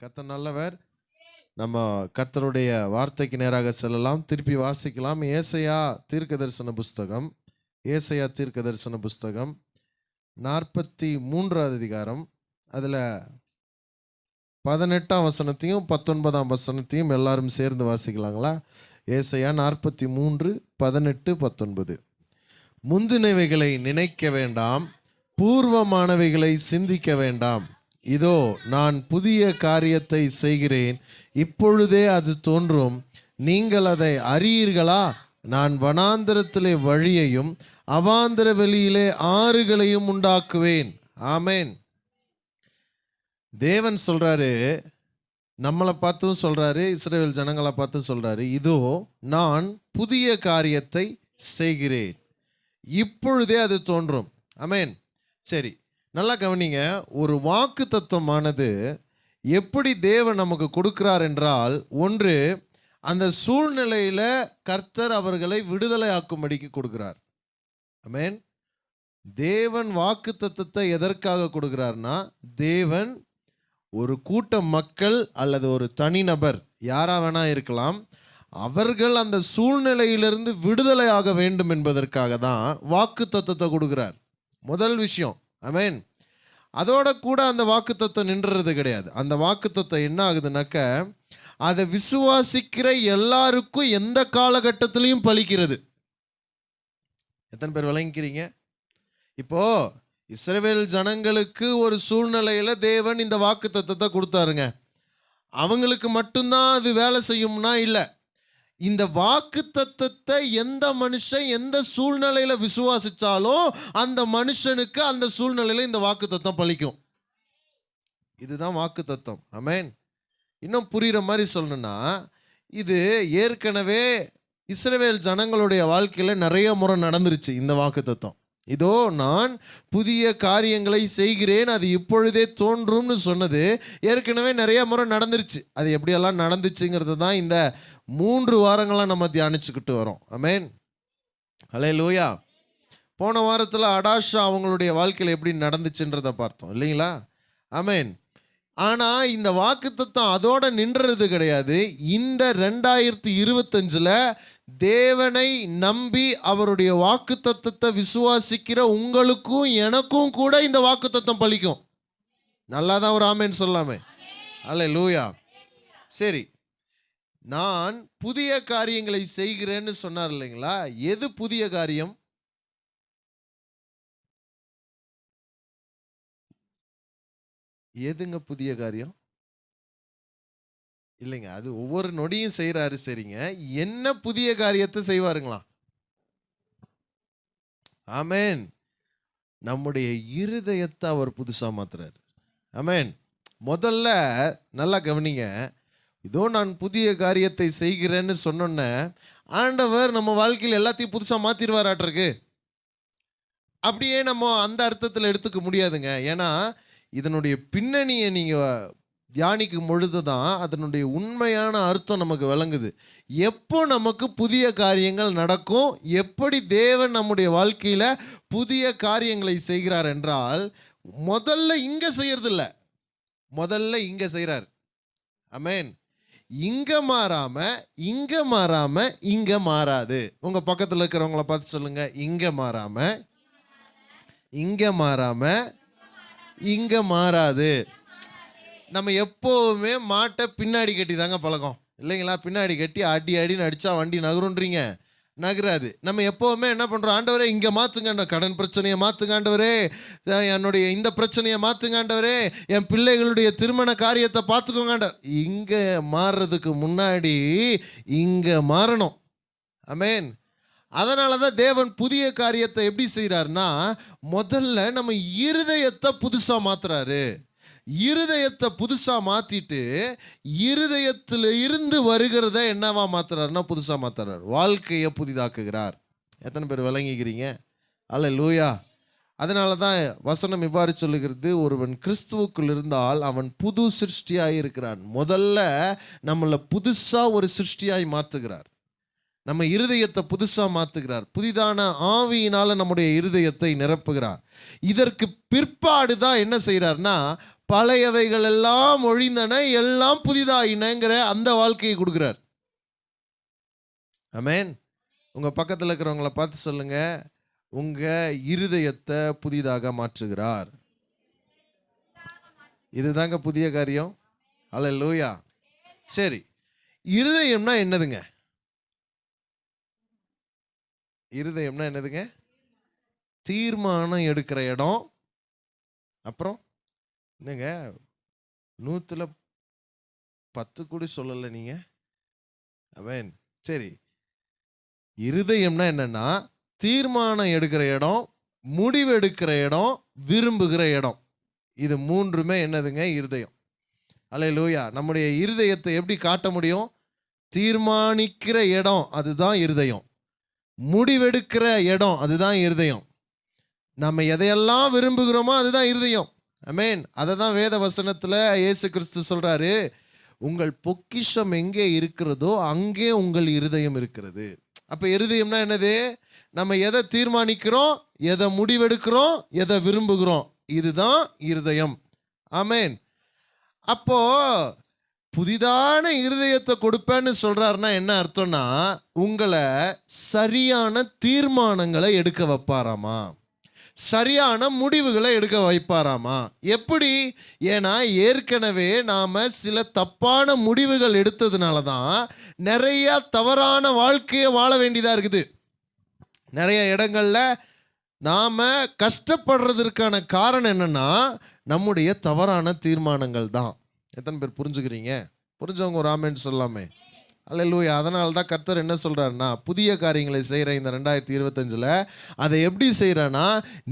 கர்த்தர் நல்லவர். நம்ம கர்த்தருடைய வார்த்தைக்கு நேராக செல்லலாம். திருப்பி வாசிக்கலாம். ஏசாயா தீர்க்கதரிசன புஸ்தகம் 43வது அதிகாரம். அதில் 18ஆம் வசனத்தையும் 19ஆம் வசனத்தையும் எல்லாரும் சேர்ந்து வாசிக்கலாங்களா? ஏசாயா 43, 18, 19. முந்தினவைகளை நினைக்க வேண்டாம், பூர்வமானவைகளை சிந்திக்க வேண்டாம். இதோ நான் புதிய காரியத்தை செய்கிறேன், இப்பொழுதே அது தோன்றும், நீங்கள் அதை அறியீர்களா? நான் வனாந்தரத்திலே வழியையும் அவாந்தர வெளியிலே ஆறுகளையும் உண்டாக்குவேன். ஆமேன். தேவன் சொல்றாரு, நம்மளை பார்த்தும் சொல்றாரு, இஸ்ரவேல் ஜனங்களை பார்த்தும் சொல்றாரு, இதோ நான் புதிய காரியத்தை செய்கிறேன், இப்பொழுதே அது தோன்றும். ஆமேன். சரி, நல்லா கவனிங்க. ஒரு வாக்கு தத்துவமானது எப்படி தேவன் நமக்கு கொடுக்கிறார் என்றால், ஒன்று, அந்த சூழ்நிலையில கர்த்தர் அவர்களை விடுதலை ஆக்கும்படிக்கு கொடுக்கிறார். ஆமென். தேவன் வாக்கு தத்துவத்தை எதற்காக கொடுக்கிறார்னா, தேவன் ஒரு கூட்ட மக்கள் அல்லது ஒரு தனிநபர் யாரா வேணா இருக்கலாம், அவர்கள் அந்த சூழ்நிலையிலிருந்து விடுதலை ஆக வேண்டும் என்பதற்காக தான் வாக்கு தத்துவத்தை கொடுக்கிறார். முதல் விஷயம். ஆமென். அதோட கூட அந்த வாக்கு தத்துவம் நின்றது கிடையாது. அந்த வாக்கு தத்துவம் என்ன ஆகுதுனாக்க, அதை விசுவாசிக்கிற எல்லாருக்கும் எந்த காலகட்டத்திலையும் பலிக்கிறது. எத்தனை பேர் விளங்கிக்கிறீங்க? இப்போ இஸ்ரவேல் ஜனங்களுக்கு ஒரு சூழ்நிலையில தேவன் இந்த வாக்கு தத்துவத்தை கொடுத்தாருங்க. அவங்களுக்கு மட்டும்தான் அது வேலை செய்யும்னா இல்லை. இந்த வாக்கு தத்துவத்தை எந்த மனுஷன் எந்த சூழ்நிலையில விசுவாசிச்சாலும் அந்த மனுஷனுக்கு அந்த சூழ்நிலையில இந்த வாக்கு தத்துவம் பலிக்கும். இதுதான் வாக்கு தத்துவம். ஆமென். இன்னும் புரிகிற மாதிரி சொல்லணும்னா, இது ஏற்கனவே இஸ்ரவேல் ஜனங்களுடைய வாழ்க்கையில நிறைய முறை நடந்துருச்சு. இந்த வாக்கு தத்துவம், இதோ நான் புதிய காரியங்களை செய்கிறேன், அது இப்பொழுதே தோன்றும்னு சொன்னது ஏற்கனவே நிறைய முறை நடந்துருச்சு. அது எப்படியெல்லாம் நடந்துச்சுங்கிறது தான் இந்த 3 வாரங்களாக நம்ம தியானிச்சுக்கிட்டு வரோம். ஆமென். ஹல்லேலூயா. போன வாரத்தில் அடாஷா அவங்களுடைய வாழ்க்கையில் எப்படி நடந்துச்சுன்றதை பார்த்தோம் இல்லைங்களா? ஆமென். ஆனால் இந்த வாக்குத்தத்தம் அதோட நின்றது கிடையாது. இந்த 2025 தேவனை நம்பி அவருடைய வாக்குத்தத்தத்தை விசுவாசிக்கிற உங்களுக்கும் எனக்கும் கூட இந்த வாக்குத்தத்தம் பலிக்கும். நல்லா தான் ஒரு ஆமேன் சொல்லாமே. ஹல்லேலூயா. சரி, நான் புதிய காரியங்களை செய்கிறேன்னு சொன்னார் இல்லைங்களா? எது புதிய காரியம்? எதுங்க புதிய காரியம்? இல்லைங்க, அது ஒவ்வொரு நொடியும் செய்யறாரு. சரிங்க, என்ன புதிய காரியத்தை செய்வாருங்களா? ஆமென். நம்முடைய இருதயத்தை அவர் புதுசா மாத்துறாரு. ஆமென். முதல்ல நல்லா கவனிங்க. இதோ நான் புதிய காரியத்தை செய்கிறேன்னு சொன்னோன்ன ஆண்டவர் நம்ம வாழ்க்கையில் எல்லாத்தையும் புதுசா மாத்திடுவாராட்டிருக்கு. அப்படியே நம்ம அந்த அர்த்தத்தில் எடுத்துக்க முடியாதுங்க. ஏன்னா இதனுடைய பின்னணியை நீங்கள் தியானிக்கும் பொழுது தான் அதனுடைய உண்மையான அர்த்தம் நமக்கு விளங்குது. எப்போ நமக்கு புதிய காரியங்கள் நடக்கும், எப்படி தேவன் நம்முடைய வாழ்க்கையில் புதிய காரியங்களை செய்கிறார் என்றால், முதல்ல இங்கே செய்யறதில்ல, முதல்ல இங்கே செய்கிறார். ஆமென். இங்கே மாறாமல் இங்கே மாறாமல் இங்கே மாறாது. உங்கள் பக்கத்தில் இருக்கிறவங்கள பார்த்து சொல்லுங்க, இங்கே மாறாமல் இங்கே மாறாமல் இங்கே மாறாது. நம்ம எப்போவுமே மாட்டை பின்னாடி கட்டி தாங்க பழக்கம் இல்லைங்களா? பின்னாடி கட்டி அடி அடின்னு அடித்தா வண்டி நகருன்றீங்க, நகராது. நம்ம எப்போவுமே என்ன பண்ணுறோம்? ஆண்டவரே இங்கே மாற்றுங்க, கடன் பிரச்சனையை மாற்றுங்க ஆண்டவரே, என்னுடைய இந்த பிரச்சனையை மாற்றுங்க ஆண்டவரே, என் பிள்ளைகளுடைய திருமண காரியத்தை பார்த்துக்கோங்க ஆண்டவர். இங்கே மாறுறதுக்கு முன்னாடி இங்கே மாறணும். ஆமென். அதனால தான் தேவன் புதிய காரியத்தை எப்படி செய்கிறாருன்னா, முதல்ல நம்ம இருதயத்தை புதுசாக மாற்றுறாரு. இருதயத்தை புதுசாக மாற்றிட்டு இருதயத்தில் இருந்து வருகிறத என்னவா மாற்றுறாருன்னா புதுசாக மாற்றுறாரு. வாழ்க்கையை புதிதாக்குகிறார். எத்தனை பேர் விளங்கிக்கிறீங்க? அல்லேலூயா. அதனால தான் வசனம் இவ்வாறு சொல்லுகிறது, ஒருவன் கிறிஸ்துவுக்குள் இருந்தால் அவன் புது சிருஷ்டியாய் இருக்கிறான். முதல்ல நம்மளை புதுசாக ஒரு சிருஷ்டியாய் மாற்றுகிறார். நம்ம இருதயத்தை புதுசாக மாற்றுகிறார். புதிதான ஆவியினால் நம்முடைய இருதயத்தை நிரப்புகிறார். இதற்கு பிற்பாடு தான் என்ன செய்கிறார்னா, பழையவைகள் எல்லாம் ஒழிந்தன, எல்லாம் புதிதாயினங்கிற அந்த வாழ்க்கையை கொடுக்கிறார். ஆமென். உங்க பக்கத்தில் இருக்கிறவங்களை பார்த்து சொல்லுங்க, உங்க இருதயத்தை புதிதாக மாற்றுகிறார். இதுதாங்க புதிய காரியம். அல்லேலூயா. சரி, இருதயம்னா என்னதுங்க? இருதயம்னா என்னதுங்க? தீர்மானம் எடுக்கிற இடம். அப்புறம் என்னங்க 100ல் 10 கூட சொல்லலை நீங்க. ஆமென். சரி, இருதயம்னா என்னன்னா தீர்மானம் எடுக்கிற இடம், முடிவெடுக்கிற இடம், விரும்புகிற இடம். இது மூன்றுமே என்னதுங்க? இருதயம். அல்லேலூயா. நம்முடைய இருதயத்தை எப்படி காட்ட முடியும்? தீர்மானிக்கிற இடம், அதுதான் இருதயம். முடிவெடுக்கிற இடம், அதுதான் இருதயம். நம்ம எதையெல்லாம் விரும்புகிறோமோ அதுதான் இருதயம். ஆமென். அதை தான் வேத வசனத்தில் இயேசு கிறிஸ்து சொல்றாரு, உங்கள் பொக்கிஷம் எங்கே இருக்கிறதோ அங்கே உங்கள் இருதயம் இருக்கிறது. அப்போ இருதயம்னா என்னது? நம்ம எதை தீர்மானிக்கிறோம், எதை முடிவெடுக்கிறோம், எதை விரும்புகிறோம், இதுதான் இருதயம். ஆமென். அப்போ புதிதான இருதயத்தை கொடுப்பேன்னு சொல்றாருன்னா என்ன அர்த்தம்னா, உங்களை சரியான தீர்மானங்களை எடுக்க வைப்பாராமா, சரியான முடிவுகளை எடுக்க வைப்பாராமா. எப்படி? ஏன்னா ஏற்கனவே நாம சில தப்பான முடிவுகள் எடுத்ததுனால தான் நிறைய தவறான வாழ்க்கையை வாழ வேண்டியதா இருக்குது. நிறைய இடங்கள்ல நாம கஷ்டப்படுறதற்கான காரணம் என்னன்னா நம்முடைய தவறான தீர்மானங்கள் தான். எத்தனை பேர் புரிஞ்சுக்கிறீங்க? புரிஞ்சவங்க ஒரு ஆமென் சொல்லாமே. அல்லேலூயா. அதனால தான் கர்த்தர் என்ன சொல்றாருன்னா, புதிய காரியங்களை செய்கிற இந்த 2025ல் அதை எப்படி செய்கிறேன்னா,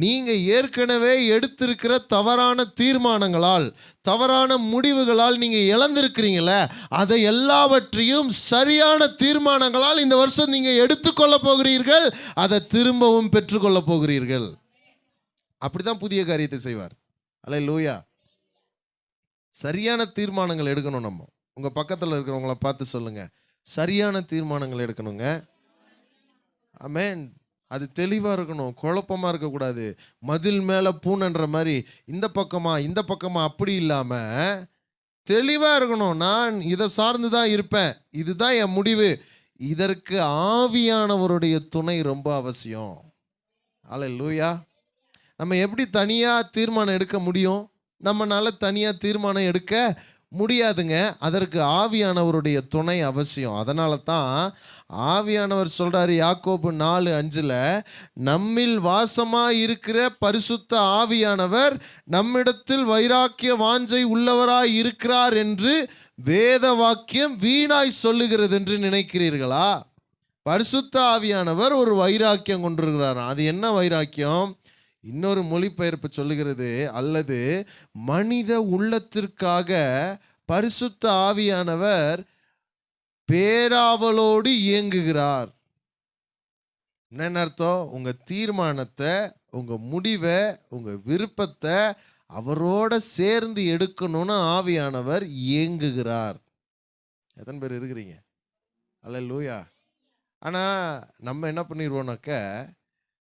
நீங்கள் ஏற்கனவே எடுத்திருக்கிற தவறான தீர்மானங்களால், தவறான முடிவுகளால் நீங்கள் இழந்திருக்கிறீங்களே, அதை எல்லாவற்றையும் சரியான தீர்மானங்களால் இந்த வருஷம் நீங்கள் எடுத்துக்கொள்ள போகிறீர்கள், அதை திரும்பவும் பெற்றுக்கொள்ள போகிறீர்கள். அப்படிதான் புதிய காரியத்தை செய்வார். அல்லேலூயா. சரியான தீர்மானங்கள் எடுக்கணும். நம்ம உங்கள் பக்கத்தில் இருக்கிறவங்கள பார்த்து சொல்லுங்க, சரியான தீர்மானங்கள் எடுக்கணுங்க. ஆமென். அது தெளிவாக இருக்கணும், குழப்பமாக இருக்கக்கூடாது. மதில் மேலே பூனைன்ற மாதிரி இந்த பக்கமா அப்படி இல்லாமல் தெளிவாக இருக்கணும். நான் இதை சார்ந்து தான் இருப்பேன், இதுதான் என் முடிவு. இதற்கு ஆவியானவருடைய துணை ரொம்ப அவசியம். அல்லேலூயா. நம்ம எப்படி தனியாக தீர்மானம் எடுக்க முடியும்? நம்மளால தனியாக தீர்மானம் எடுக்க முடியாதுங்க. அதற்கு ஆவியானவருடைய துணை அவசியம். அதனால தான் ஆவியானவர் சொல்றாரு யாக்கோபு 4:5, நம்மில் வாசமாக இருக்கிற பரிசுத்த ஆவியானவர் நம்மிடத்தில் வைராக்கிய வாஞ்சை உள்ளவராய் இருக்கிறார் என்று வேத வாக்கியம் வீணாய் சொல்லுகிறது என்று நினைக்கிறீர்களா? பரிசுத்த ஆவியானவர் ஒரு வைராக்கியம் கொண்டிருக்கிறார். அது என்ன வைராக்கியம்? இன்னொரு மொழிபெயர்ப்பு சொல்லுகிறது, அல்லது மனித உள்ளத்திற்காக பரிசுத்த ஆவியானவர் பேராவலோடு இயங்குகிறார். என்ன அர்த்தம்? உங்க தீர்மானத்தை, உங்க முடிவை, உங்க விருப்பத்தை அவரோட சேர்ந்து எடுக்கணும்னு ஆவியானவர் இயங்குகிறார். எத்தனை பேர் இருக்கிறீங்க? அல்லேலூயா. ஆனா நம்ம என்ன பண்ணிடுவோம்னாக்க,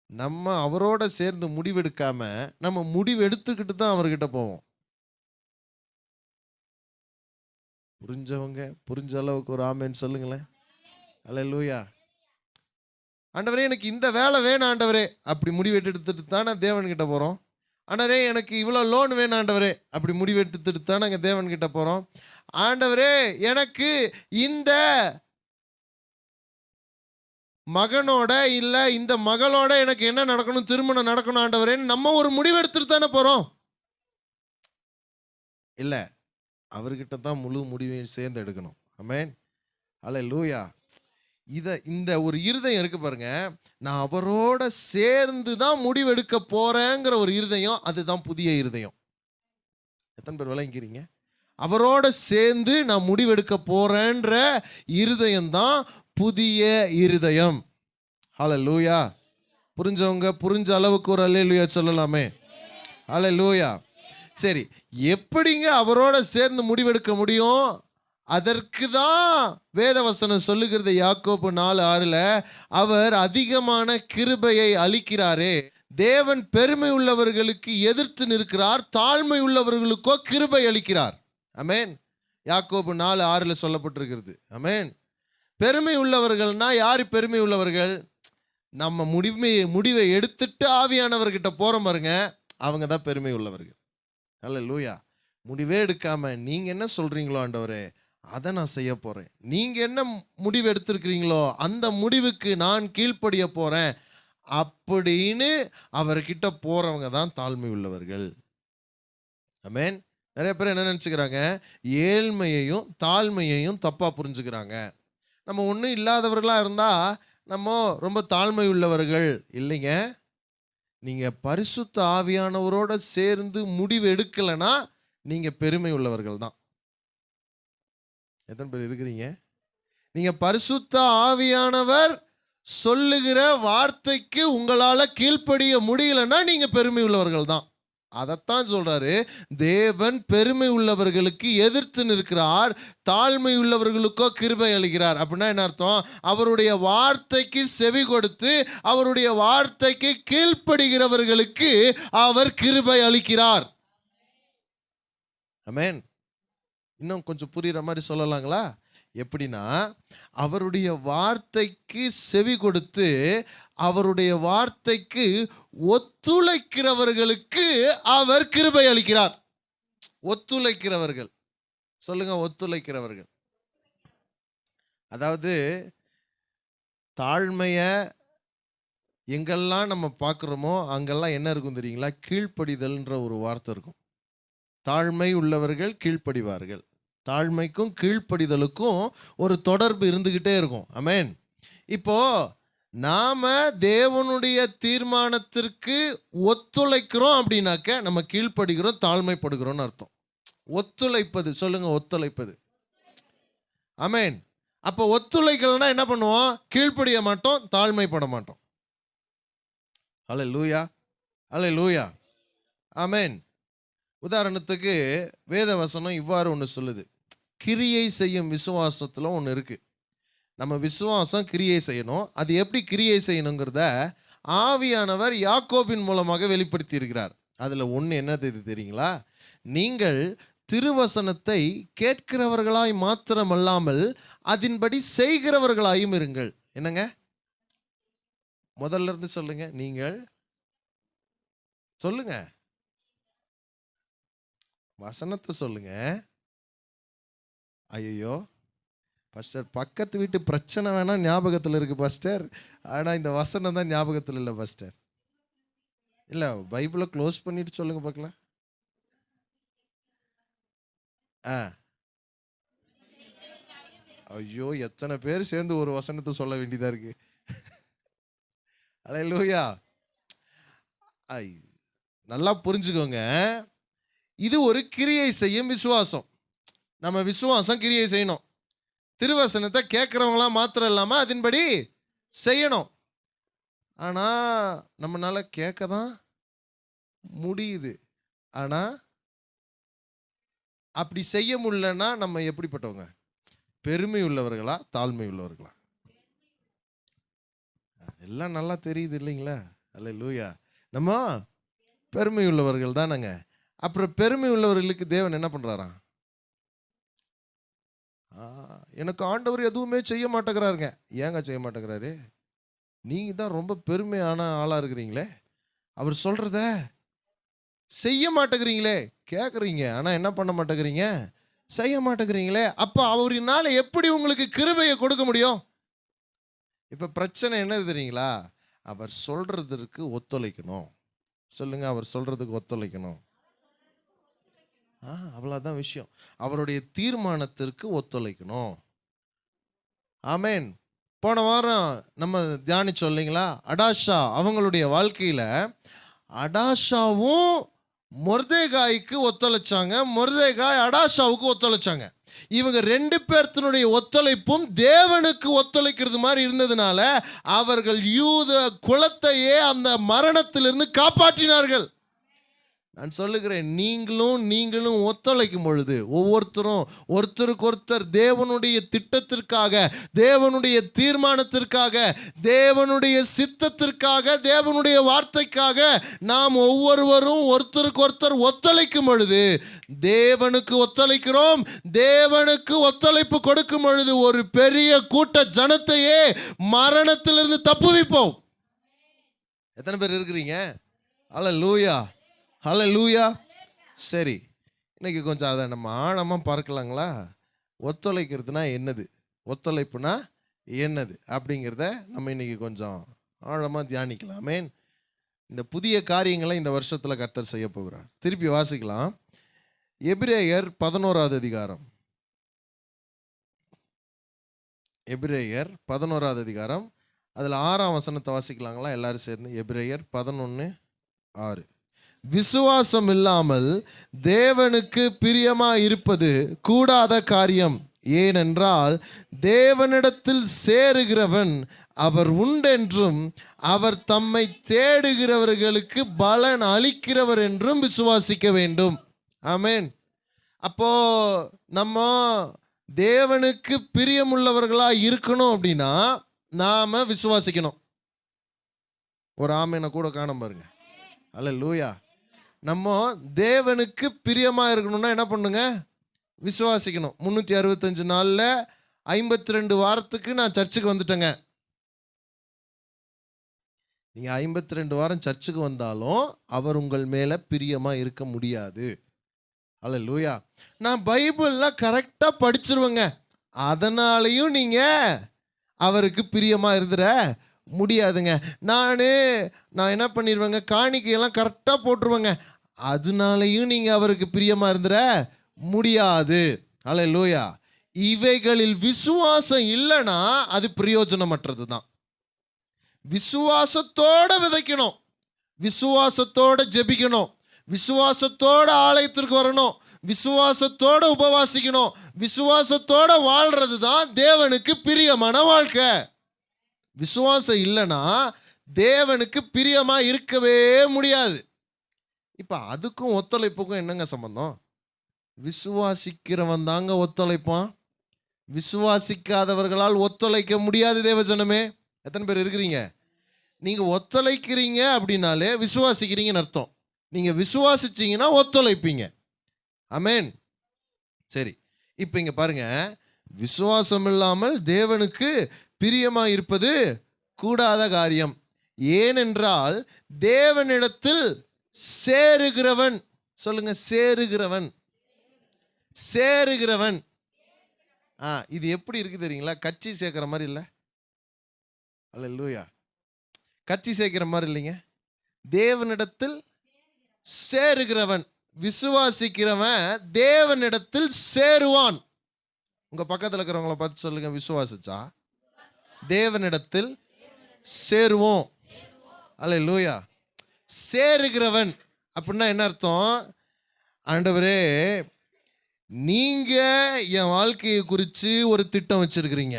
நம்ம அவரோட சேர்ந்து முடிவெடுக்காம நம்ம முடிவு எடுத்துக்கிட்டு தான் அவர்கிட்ட போவோம். புரிஞ்சவங்க புரிஞ்ச அளவுக்கு ஒரு ஆமென் சொல்லுங்களேன். அல்லேலூயா. ஆண்டவரே எனக்கு இந்த வேலை வேணும் ஆண்டவரே, அப்படி முடிவெடுத்துட்டு தானே தேவன்கிட்ட போகிறோம். ஆண்டவரே எனக்கு இவ்வளோ லோன் வேணும் ஆண்டவரே, அப்படி முடிவெடுத்துட்டு தான் நாங்கள் தேவன்கிட்ட போகிறோம். ஆண்டவரே எனக்கு இந்த மகனோட இல்லை இந்த மகளோட எனக்கு என்ன நடக்கணும், திருமணம் நடக்கணும் ஆண்டவரேன்னு நம்ம ஒரு முடிவு எடுத்துட்டு தானே போகிறோம். இல்லை, அவர்கிட்ட தான் முழு முடிவையும் சேர்ந்து எடுக்கணும். ஆமென். அல்லேலூயா. இந்த ஒரு இருதயம் இருக்கு பாருங்க, நான் அவரோட சேர்ந்து தான் முடிவெடுக்க போறேங்கிற ஒரு இருதயம், அதுதான் புதிய இருதயம். எத்தனை பேர் விளங்கிறீங்க? அவரோட சேர்ந்து நான் முடிவெடுக்க போறேன்ற இருதயம் தான் புதிய இருதயம். ஹல்லேலூயா. புரிஞ்சவங்க புரிஞ்ச அளவுக்கு ஒரு அல்லேலூயா சொல்லலாமே. ஹல்லேலூயா. சரி, எப்படிங்க அவரோட சேர்ந்து முடிவெடுக்க முடியும்? அதற்கு தான் வேதவசனம் சொல்லுகிறது யாக்கோபு 4:6, அவர் அதிகமான கிருபையை அளிக்கிறாரே, தேவன் பெருமை உள்ளவர்களுக்கு எதிர்த்து நிற்கிறார், தாழ்மை உள்ளவர்களுக்கோ கிருபை அளிக்கிறார். ஆமென். யாக்கோபு 4:6 சொல்லப்பட்டிருக்கிறது. ஆமென். பெருமை உள்ளவர்கள்னா யார் பெருமை உள்ளவர்கள்? நம்ம முடிவை எடுத்துட்டு ஆவியானவர்கிட்ட போறோம் பாருங்க, அவங்க தான் பெருமை உள்ளவர்கள். அல்லேலூயா. முடிவே எடுக்காம நீங்க என்ன சொல்றீங்களோ ஆண்டவரே அதை நான் செய்ய போறேன், நீங்க என்ன முடிவு எடுத்திருக்கிறீங்களோ அந்த முடிவுக்கு நான் கீழ்ப்படிய போறேன் அப்படின்னு அவர்கிட்ட போறவங்க தான் தாழ்மை உள்ளவர்கள். ஆமென். நிறைய பேர் என்ன நினைச்சுக்கிறாங்க, ஏழ்மையையும் தாழ்மையையும் தப்பா புரிஞ்சுக்கிறாங்க. நம்ம ஒன்றும் இல்லாதவர்களா இருந்தா நம்ம ரொம்ப தாழ்மை உள்ளவர்கள் இல்லைங்க. நீங்க பரிசுத்த ஆவியானவரோட சேர்ந்து முடிவு எடுக்கலைன்னா நீங்க பெருமை உள்ளவர்கள் தான். எத்தனை பேர் இருக்கிறீங்க? நீங்க பரிசுத்த ஆவியானவர் சொல்லுகிற வார்த்தைக்கு உங்களால கீழ்ப்படிய முடியலன்னா நீங்க பெருமை உள்ளவர்கள் தான். அதைத்தான் சொல்றாரு, தேவன் பெருமை உள்ளவர்களுக்கு எதிர்த்து நிற்கிறார், தாழ்மை உள்ளவர்களுக்கோ கிருபை அளிக்கிறார். அப்படின்னா என்ன அர்த்தம்? அவருடைய வார்த்தைக்கு செவி கொடுத்து அவருடைய வார்த்தைக்கு கீழ்ப்படுகிறவர்களுக்கு அவர் கிருபை அளிக்கிறார். ஆமென். இன்னும் கொஞ்சம் புரியுற மாதிரி சொல்லலாங்களா? எப்படின்னா, அவருடைய வார்த்தைக்கு செவி கொடுத்து அவருடைய வார்த்தைக்கு ஒத்துழைக்கிறவர்களுக்கு அவர் கிருபை அளிக்கிறார். ஒத்துழைக்கிறவர்கள் சொல்லுங்க, ஒத்துழைக்கிறவர்கள். அதாவது தாழ்மைய எங்கெல்லாம் நம்ம பார்க்குறோமோ அங்கெல்லாம் என்ன இருக்கும் தெரியுங்களா? கீழ்ப்படிதல்ன்ற ஒரு வார்த்தை இருக்கும். தாழ்மை உள்ளவர்கள் கீழ்ப்படிவார்கள். தாழ்மைக்கும் கீழ்ப்படிதலுக்கும் ஒரு தொடர்பு இருந்துகிட்டே இருக்கும். ஆமென். இப்போ நாம தேவனுடைய தீர்மானத்திற்கு ஒத்துழைக்கிறோம் அப்படின்னாக்க நம்ம கீழ்ப்படுகிறோம், தாழ்மைப்படுகிறோம்னு அர்த்தம். ஒத்துழைப்பது சொல்லுங்க, ஒத்துழைப்பது. ஆமென். அப்போ ஒத்துழைக்கலன்னா என்ன பண்ணுவோம்? கீழ்ப்படிய மாட்டோம், தாழ்மைப்பட மாட்டோம். அல்லேலூயா, அல்லேலூயா. ஆமென். உதாரணத்துக்கு வேத வசனம் இவ்வாறு ஒன்று சொல்லுது, கிரியை செய்யும் விசுவாசத்தில் ஒன்று இருக்கு. நம்ம விசுவாசம் கிரியை செய்யணும். அது எப்படி கிரியை செய்யணுங்கிறத ஆவியானவர் யாக்கோபின் மூலமாக வெளிப்படுத்தி இருக்கிறார். அதில் ஒன்று என்னது தெரியுங்களா? நீங்கள் திருவசனத்தை கேட்கிறவர்களாய் மாத்திரமல்லாமல் அதன்படி செய்கிறவர்களாயும் இருங்கள். என்னங்க? முதல்ல இருந்து சொல்லுங்க. நீங்கள் சொல்லுங்க, வசனத்தை சொல்லுங்க. ஐயோ பாஸ்டர், பக்கத்து வீட்டு பிரச்சனை வேணா ஞாபகத்தில் இருக்கு பாஸ்டர், ஆனால் இந்த வசனம் தான் ஞாபகத்தில் இல்லை பாஸ்டர். இல்லை, பைபிளை க்ளோஸ் பண்ணிட்டு சொல்லுங்க பார்க்கலாம். ஐயோ, எத்தனை பேர் சேர்ந்து ஒரு வசனத்தை சொல்ல வேண்டியதா இருக்கு. அல்லேலூயா. நல்லா புரிஞ்சுக்கோங்க, இது ஒரு கிரியை செய்யும் விசுவாசம். நம்ம விசுவாசம் கிரியை செய்யணும். திருவசனத்தை கேட்குறவங்களாம் மாத்திரம் இல்லாமல் அதன்படி செய்யணும். ஆனால் நம்மளால கேட்க தான் முடியுது, ஆனால் அப்படி செய்ய முடியலன்னா நம்ம எப்படிப்பட்டவங்க? பெருமை உள்ளவர்களா, தாழ்மை உள்ளவர்களா? எல்லாம் நல்லா தெரியுது இல்லைங்களா? அல்லேலூயா. நம்ம பெருமை உள்ளவர்கள் தானங்க. அப்புறம் பெருமை உள்ளவர்களுக்கு தேவன் என்ன பண்றாராம்? எனக்கு ஆண்டவர் எதுவுமே செய்ய மாட்டேங்கிறாருங்க. ஏங்க செய்ய மாட்டேங்கிறாரு? நீங்க தான் ரொம்ப பெருமையான ஆளா இருக்கிறீங்களே, அவர் சொல்றத செய்ய மாட்டேங்கிறீங்களே. கேட்குறீங்க, ஆனா என்ன பண்ண மாட்டேங்கிறீங்க? செய்ய மாட்டேங்கிறீங்களே. அப்போ அவரினால எப்படி உங்களுக்கு கிருபையை கொடுக்க முடியும்? இப்ப பிரச்சனை என்னது தெரியுங்களா? அவர் சொல்றதற்கு ஒத்துழைக்கணும். சொல்லுங்க, அவர் சொல்றதுக்கு ஒத்துழைக்கணும். அவ்வளோதான் விஷயம். அவருடைய தீர்மானத்திற்கு ஒத்துழைக்கணும். ஆமென். போன வாரம் நம்ம தியானிச்சோம் இல்லைங்களா? அடாஷா அவங்களுடைய வாழ்க்கையில அடாஷாவும் மொர்தேகாய்க்கு ஒத்துழைச்சாங்க, மொர்தேகாய் அடாஷாவுக்கு ஒத்துழைச்சாங்க. இவங்க ரெண்டு பேர்த்தினுடைய ஒத்துழைப்பும் தேவனுக்கு ஒத்துழைக்கிறது மாதிரி இருந்ததுனால அவர்கள் யூத குலத்தையே அந்த மரணத்திலிருந்து காப்பாற்றினார்கள். நான் சொல்லுகிறேன், நீங்களும் ஒத்துழைக்கும் பொழுது ஒவ்வொருத்தரும் ஒருத்தருக்கு ஒருத்தர் தேவனுடைய திட்டத்திற்காக, தேவனுடைய தீர்மானத்திற்காக, தேவனுடைய சித்தத்திற்காக, தேவனுடைய வார்த்தைக்காக நாம் ஒவ்வொருவரும் ஒருத்தருக்கு ஒருத்தர் ஒத்துழைக்கும் பொழுது, தேவனுக்கு ஒத்துழைக்கிறோம், தேவனுக்கு ஒத்துழைப்பு கொடுக்கும் பொழுது ஒரு பெரிய கூட்ட ஜனத்தையே மரணத்திலிருந்து தப்புவிப்போம். எத்தனை பேர் இருக்கிறீங்க? அல்லேலூயா, ஹல்லேலூயா. சரி, இன்னைக்கு கொஞ்சம் அதை நம்ம ஆழமாக பார்க்கலாங்களா? ஒத்துழைக்கிறதுனா என்னது, ஒத்துழைப்புனா என்னது அப்படிங்கிறத நம்ம இன்னைக்கு கொஞ்சம் ஆழமாக தியானிக்கலாம். ஆமென். இந்த புதிய காரியங்களை இந்த வருஷத்தில் கர்த்தர் செய்ய போகிறார். திருப்பி வாசிக்கலாம். எபிரேயர் 11வது அதிகாரம். எபிரேயர் 11வது அதிகாரம், அதில் 6ஆம் வசனத்தை வாசிக்கலாங்களா எல்லாரும் சேர்ந்து? எபிரேயர் 11:6. விசுவாசம் இல்லாமல் தேவனுக்கு பிரியமாய் இருப்பது கூடாத காரியம். ஏனென்றால் தேவனிடத்தில் சேருகிறவன் அவர் உண்டென்றும் அவர் தம்மை தேடுகிறவர்களுக்கு பலன் அளிக்கிறவர் என்றும் விசுவாசிக்க வேண்டும். ஆமென். அப்போ நம்ம தேவனுக்கு பிரியமுள்ளவர்களா இருக்கணும் அப்படின்னா நாம விசுவாசிக்கணும். ஒரு ஆமேனை கூட காண பாருங்க. அல்லேலூயா. நம்ம தேவனுக்கு பிரியமா இருக்கணும்னா என்ன பண்ணுங்க? விசுவாசிக்கணும். 365 நாள்ல 52 வாரத்துக்கு நான் சர்ச்சுக்கு வந்துட்டேங்க. நீங்க 52 வாரம் சர்ச்சுக்கு வந்தாலும் அவர் உங்கள் மேல பிரியமா இருக்க முடியாது. அல்லேலூயா. நான் பைபிள்லாம் கரெக்டா படிச்சிருவேங்க, அதனாலையும் நீங்க அவருக்கு பிரியமா இருந்துற முடியாதுங்க. நான் என்ன பண்ணிடுவேங்க, காணிக்கையெல்லாம் கரெக்டாக போட்டுருவேங்க, அதனாலையும் நீங்கள் அவருக்கு பிரியமாக இருந்துற முடியாது. அல்லேலூயா. இவைகளில் விசுவாசம் இல்லைன்னா அது பிரயோஜனமற்றது தான். விசுவாசத்தோட விதைக்கணும், விசுவாசத்தோட ஜெபிக்கணும், விசுவாசத்தோட ஆலயத்திற்கு வரணும், விசுவாசத்தோட உபவாசிக்கணும், விசுவாசத்தோட வாழ்றது தான் தேவனுக்கு பிரியமான வாழ்க்கை. விசுவாசம் இல்லைன்னா தேவனுக்கு பிரியமா இருக்கவே முடியாது. இப்போ அதுக்கும் ஒத்துழைப்புக்கும் என்னங்க சம்பந்தம்? விசுவாசிக்கிறவன் தாங்க ஒத்துழைப்பான், விசுவாசிக்காதவர்களால் ஒத்துழைக்க முடியாது. தேவஜனமே, எத்தனை பேர் இருக்கிறீங்க? நீங்க ஒத்துழைக்கிறீங்க அப்படின்னாலே விசுவாசிக்கிறீங்கன்னு அர்த்தம். நீங்க விசுவாசிச்சீங்கன்னா ஒத்துழைப்பீங்க. ஆமென். சரி, இப்போ இங்க பாருங்க, விசுவாசம் இல்லாமல் தேவனுக்கு பிரியமா இருப்பது கூடாத காரியம். ஏனென்றால் தேவனிடத்தில் சேருகிறவன், சொல்லுங்க, சேருகிறவன், சேருகிறவன். இது எப்படி இருக்கு தெரியுங்களா? கட்சி சேர்க்கிற மாதிரி இல்லை. அல்லேலூயா. கட்சி சேர்க்கிற மாதிரி இல்லைங்க. தேவனிடத்தில் சேருகிறவன், விசுவாசிக்கிறவன் தேவனிடத்தில் சேருவான். உங்க பக்கத்தில் இருக்கிறவங்கள பார்த்து சொல்லுங்க, விசுவாசிச்சா தேவனிடத்தில் சேருவோம். அல்லேலூயா. சேருகிறவன் அப்படின்னா என்ன அர்த்தம்? ஆண்டவரே, நீங்க என் வாழ்க்கையை குறித்து ஒரு திட்டம் வச்சிருக்கிறீங்க,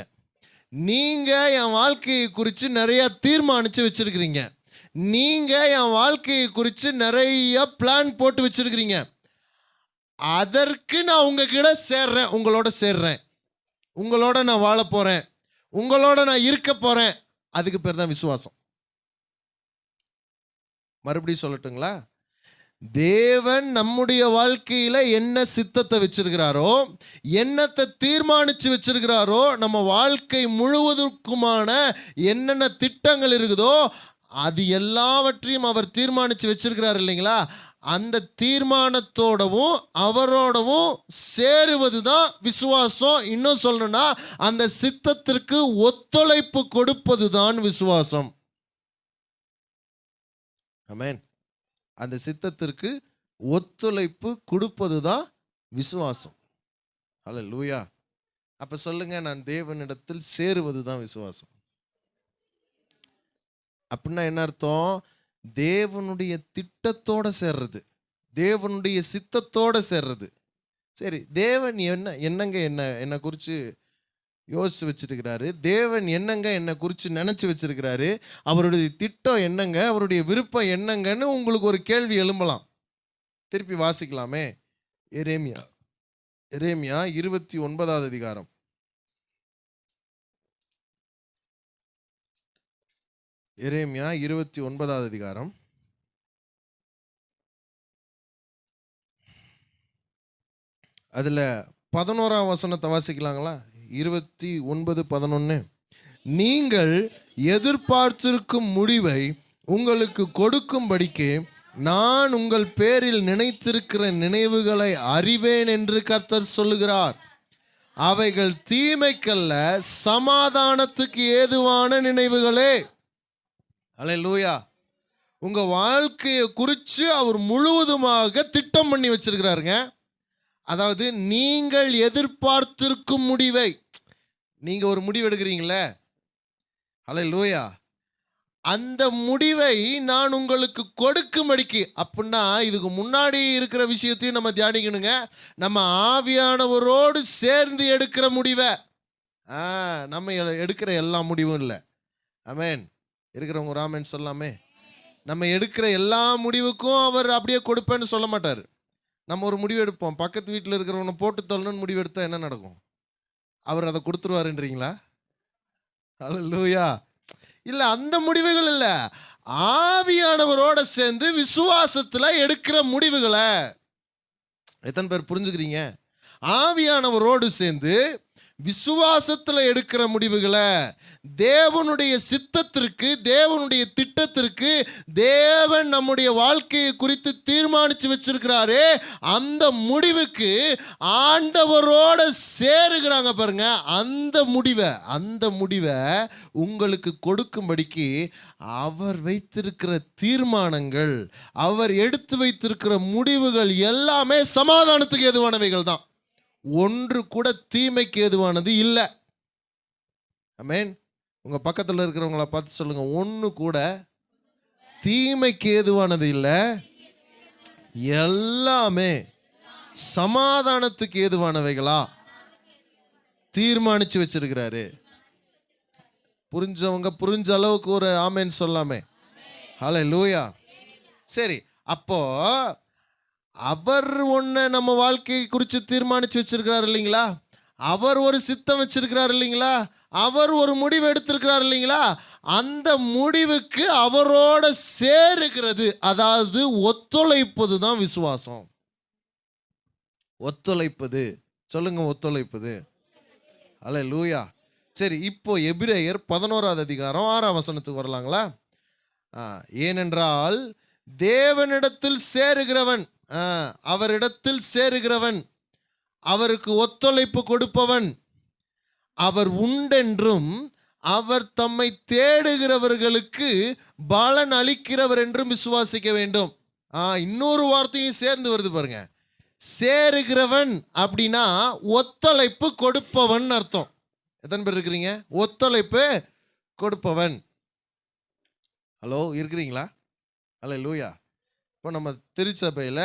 நீங்க என் வாழ்க்கையை குறித்து நிறைய தீர்மானிச்சு வச்சிருக்கிறீங்க, நீங்க என் வாழ்க்கையை குறித்து நிறைய பிளான் போட்டு வச்சிருக்கிறீங்க. அதற்கு நான் உங்ககிட்ட சேர்றேன், உங்களோட சேர்றேன், உங்களோட நான் வாழ போறேன், உங்களோட நான் இருக்க போறேன். அதுக்கு பேர் தான் விசுவாசம். மறுபடியும் சொல்லட்டுங்களா? தேவன் நம்முடைய வாழ்க்கையில என்ன சித்தத்தை வச்சிருக்கிறாரோ, என்னத்தை தீர்மானிச்சு வச்சிருக்கிறாரோ, நம்ம வாழ்க்கை முழுவதற்குமான என்னென்ன திட்டங்கள் இருக்குதோ அது எல்லாவற்றையும் அவர் தீர்மானிச்சு வச்சிருக்கிறார் இல்லைங்களா? அந்த தீர்மானத்தோடவும் அவரோடவும் சேருவது தான் விசுவாசம். இன்னும் சொல்லணும்னா அந்த சித்தத்திற்கு ஒத்துழைப்பு கொடுப்பது தான் விசுவாசம். ஆமென். அந்த சித்தத்திற்கு ஒத்துழைப்பு கொடுப்பது தான் விசுவாசம். அல்லேலூயா. அப்ப சொல்லுங்க, நான் தேவனிடத்தில் சேருவது தான் விசுவாசம். அப்படின்னா என்ன அர்த்தம்? தேவனுடைய திட்டத்தோட சேர்றது, தேவனுடைய சித்தத்தோட சேர்றது. சரி, தேவன் என்னங்க என்னை குறித்து யோசிச்சு வச்சிருக்கிறாரு, தேவன் என்னங்க என்னை குறித்து நினைச்சு வச்சிருக்கிறாரு, அவருடைய திட்டம் என்னங்க, அவருடைய விருப்பம் என்னங்கன்னு உங்களுக்கு ஒரு கேள்வி எழும்பலாம். திருப்பி வாசிக்கலாமே. எரேமியா 29வது அதிகாரம். எரேமியா 29வது அதிகாரம். அதுல 11ஆம் வசனத்தை வாசிக்கலாங்களா? 29:11. நீங்கள் எதிர்பார்த்திருக்கும் முடிவை உங்களுக்கு கொடுக்கும்படிக்கு நான் உங்கள் பேரில் நினைத்திருக்கிற நினைவுகளை அறிவேன் என்று கர்த்தர் சொல்லுகிறார். அவைகள் தீமைக்கல்ல, சமாதானத்துக்கு ஏதுவான நினைவுகளே. அல்லேலூயா. உங்க வாழ்க்கையை குறித்து அவர் முழுவதுமாக திட்டம் பண்ணி வச்சிருக்கிறாருங்க. அதாவது நீங்கள் எதிர்பார்த்திருக்கும் முடிவை, நீங்க ஒரு முடிவு எடுக்கிறீங்களே, அல்லேலூயா, அந்த முடிவை நான் உங்களுக்கு கொடுக்கும்படிக்கு. அப்படின்னா இதுக்கு முன்னாடி இருக்கிற விஷயத்தையும் நம்ம தியானிக்கணுங்க. நம்ம ஆவியானவரோடு சேர்ந்து எடுக்கிற முடிவை, நம்ம எடுக்கிற எல்லா முடிவும் இல்லை. ஆமென். இருக்கிறவங்க ஒரு ஆமென் சொல்லாமே. நம்ம எடுக்கிற எல்லா முடிவுக்கும் அவர் அப்படியே கொடுப்பேன்னு சொல்ல மாட்டார். நம்ம ஒரு முடிவு எடுப்போம், பக்கத்து வீட்டில் இருக்கிறவனை போட்டு தள்ளணும்னு முடிவு எடுத்தால் என்ன நடக்கும்? அவர் அதை கொடுத்துருவாருன்றீங்களா? அல்லேலூயா. இல்லை, அந்த முடிவுகள் இல்லை, ஆவியானவரோட சேர்ந்து விசுவாசத்தில் எடுக்கிற முடிவுகளை. எத்தனை பேர் புரிஞ்சுக்கிறீங்க? ஆவியானவரோடு சேர்ந்து விசுவாசத்தில் எடுக்கிற முடிவுகளை, தேவனுடைய சித்தத்திற்கு, தேவனுடைய திட்டத்திற்கு, தேவன் நம்முடைய வாழ்க்கையை குறித்து தீர்மானித்து வச்சிருக்கிறாரே, அந்த முடிவுக்கு ஆண்டவரோட சேருகிறாங்க பாருங்க. அந்த முடிவை உங்களுக்கு கொடுக்கும்படிக்கு அவர் வைத்திருக்கிற தீர்மானங்கள், அவர் எடுத்து வைத்திருக்கிற முடிவுகள் எல்லாமே சமாதானத்துக்கு ஏதுவானவைகள் தான். ஒன்று கூட தீமைக்கு ஏதுவானது இல்லை. ஆமென். உங்க பக்கத்தில் இருக்கிறவங்கள பார்த்து சொல்லுங்க, ஒன்று கூட தீமைக்கு ஏதுவானது இல்லை, எல்லாமே சமாதானத்துக்கு ஏதுவானவைகளா தீர்மானிச்சு வச்சிருக்கிறாரு. புரிஞ்சவங்க புரிஞ்ச அளவுக்கு ஒரு ஆமென் சொல்லாமே. ஹல்லேலூயா. சரி, அப்போ அவர் ஒன்றை நம்ம வாழ்க்கையை குறித்து தீர்மானிச்சு வச்சிருக்கிறார் இல்லைங்களா? அவர் ஒரு சித்தம் வச்சிருக்கிறார் இல்லைங்களா? அவர் ஒரு முடிவு எடுத்திருக்கிறார் இல்லைங்களா? அந்த முடிவுக்கு அவரோட சேருகிறது, அதாவது ஒத்துழைப்பது தான் விசுவாசம். ஒத்துழைப்பது, சொல்லுங்க, ஒத்துழைப்பது. அல்லேலூயா. சரி, இப்போ எபிரேயர் 11வது அதிகாரம் 6ஆம் வசனத்துக்கு வரலாங்களா? ஏனென்றால் தேவனிடத்தில் சேருகிறவன், அவரிடத்தில் சேருகிறவன், அவருக்கு ஒத்துழைப்பு கொடுப்பவன், அவர் உண்டென்றும் அவர் தம்மை தேடுகிறவர்களுக்கு பலன் அளிக்கிறவர் என்றும் விசுவாசிக்க வேண்டும். இன்னொரு வார்த்தையும் சேர்ந்து வருது பாருங்க. சேருகிறவன் அப்படின்னா ஒத்துழைப்பு கொடுப்பவன் அர்த்தம். எத்தனை பேர் இருக்கிறீங்க? ஒத்துழைப்பு கொடுப்பவன். ஹலோ, இருக்கிறீங்களா? அல்லேலூயா. இப்போ நம்ம திருச்சபையில்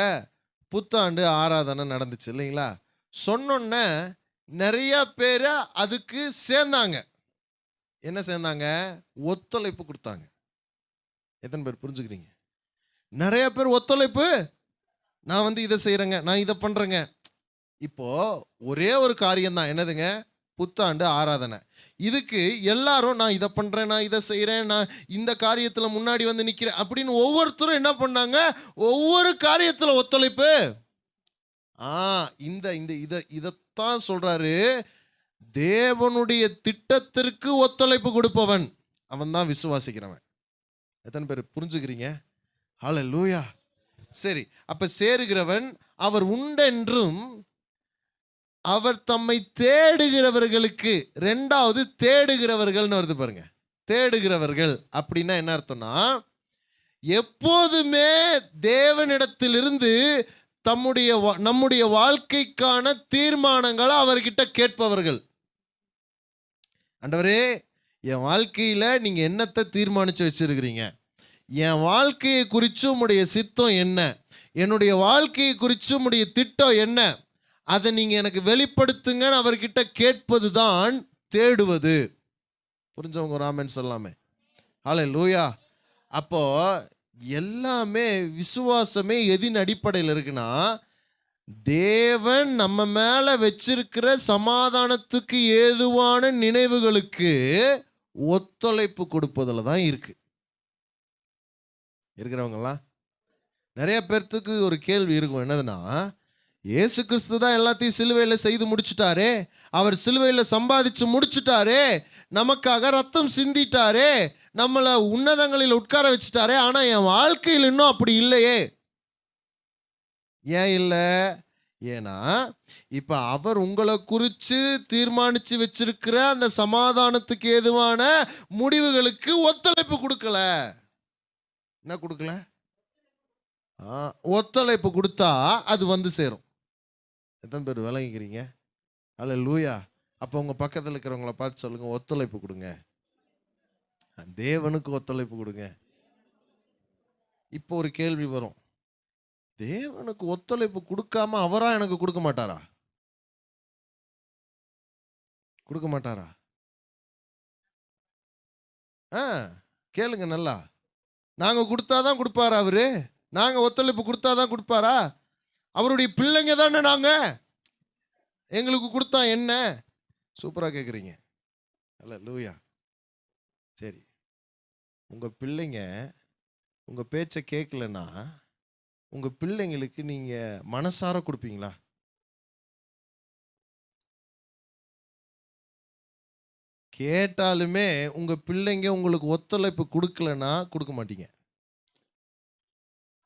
புத்தாண்டு ஆராதனை நடந்துச்சு இல்லைங்களா? சொன்னோன்னே நிறைய பேர் அதுக்கு சேர்ந்தாங்க. என்ன சேர்ந்தாங்க? ஒத்துழைப்பு கொடுத்தாங்க. எத்தனை பேர் புரிஞ்சுக்கிறீங்க? நிறைய பேர் ஒத்துழைப்பு, நான் இதை செய்கிறேங்க, நான் இதை பண்ணுறேங்க. இப்போ ஒரே ஒரு காரியம்தான், என்னதுங்க? புத்தாண்டு ஆராதனை. இதுக்கு எல்லாரும் நான் இதை பண்ணுறேன், நான் இதை செய்கிறேன், நான் இந்த காரியத்தில் முன்னாடி நிற்கிறேன் அப்படின்னு ஒவ்வொருத்தரும் என்ன பண்ணாங்க? ஒவ்வொரு காரியத்தில் ஒத்துழைப்பு. இதைத்தான் சொல்றாரு, தேவனுடைய திட்டத்திற்கு ஒத்துழைப்பு கொடுப்பவன் அவன் தான் விசுவாசிக்கிறவன். எத்தனை பேர் புரிஞ்சுக்கிறீங்க? ஹல்லேலூயா. சரி, அப்ப சேருகிறவன், அவர் உண்டென்றும் அவர் தம்மை தேடுகிறவர்களுக்கு. ரெண்டாவது தேடுகிறவர்கள்னு வருது பாருங்க. தேடுகிறவர்கள் அப்படின்னா என்ன அர்த்தம்னா, எப்போதுமே தேவனிடத்திலிருந்து நம்முடைய வாழ்க்கைக்கான தீர்மானங்களை அவர்கிட்ட கேட்பவர்கள். ஆண்டவரே, என் வாழ்க்கையில நீங்க என்னத்தை தீர்மானிச்சு வச்சிருக்கிறீங்க? என் வாழ்க்கையை குறித்து உம்முடைய சித்தம் என்ன? என்னுடைய வாழ்க்கையை குறித்து உம்முடைய திட்டம் என்ன? அதை நீங்க எனக்கு வெளிப்படுத்துங்கன்னு அவர்கிட்ட கேட்பது தான் தேடுவது. புரிஞ்சவங்க ஒரு ஆமென் சொல்லாமே. ஹல்லேலூயா. அப்போ எல்லாமே விசுவாசமே எதின் அடிப்படையில் இருக்குன்னா, தேவன் நம்ம மேல வச்சிருக்கிற சமாதானத்துக்கு ஏதுவான நினைவுகளுக்கு ஒத்துழைப்பு கொடுப்பதில் தான் இருக்கு. இருக்கிறவங்கலாம் நிறைய பேர்த்துக்கு ஒரு கேள்வி இருக்கும், என்னதுன்னா, இயேசு கிறிஸ்து தான் எல்லாத்தையும் சிலுவையில் செய்து முடிச்சுட்டாரே, அவர் சிலுவையில் சம்பாதிச்சு முடிச்சுட்டாரே, நமக்காக ரத்தம் சிந்திட்டாரே, நம்மளை உன்னதங்களில் உட்கார வச்சுட்டாரே, ஆனால் என் வாழ்க்கையில் இன்னும் அப்படி இல்லையே. ஏன் இல்லை? ஏன்னா இப்போ அவர் உங்களை குறித்து தீர்மானித்து வச்சிருக்கிற அந்த சமாதானத்துக்கு ஏதுவான முடிவுகளுக்கு ஒத்துழைப்பு கொடுக்கல. என்ன கொடுக்கல? ஒத்துழைப்பு கொடுத்தா அது வந்து சேரும். எத்தனை பேர் விளங்கிக்கிறீங்க? அல்லேலூயா. அப்போ உங்கள் பக்கத்தில் இருக்கிறவங்கள பார்த்து சொல்லுங்க, ஒத்துழைப்பு கொடுங்க, தேவனுக்கு ஒத்துழைப்பு கொடுங்க. இப்போ ஒரு கேள்வி வரும், தேவனுக்கு ஒத்துழைப்பு கொடுக்காம அவரா எனக்கு கொடுக்க மாட்டாரா? கொடுக்க மாட்டாரா? கேளுங்க நல்லா. நாங்கள் கொடுத்தாதான் கொடுப்பாரா அவரு? நாங்கள் ஒத்துழைப்பு கொடுத்தாதான் கொடுப்பாரா? அவருடைய பிள்ளைங்க தானே நாங்கள், எங்களுக்கு கொடுத்தா என்ன? சூப்பராக கேட்குறீங்க. அல்லேலூயா. சரி, உங்கள் பிள்ளைங்க உங்கள் பேச்சை கேட்கலன்னா உங்கள் பிள்ளைங்களுக்கு நீங்கள் மனசார கொடுப்பீங்களா? கேட்டாலுமே உங்கள் பிள்ளைங்க உங்களுக்கு ஒத்துழைப்பு கொடுக்கலன்னா கொடுக்க மாட்டீங்க.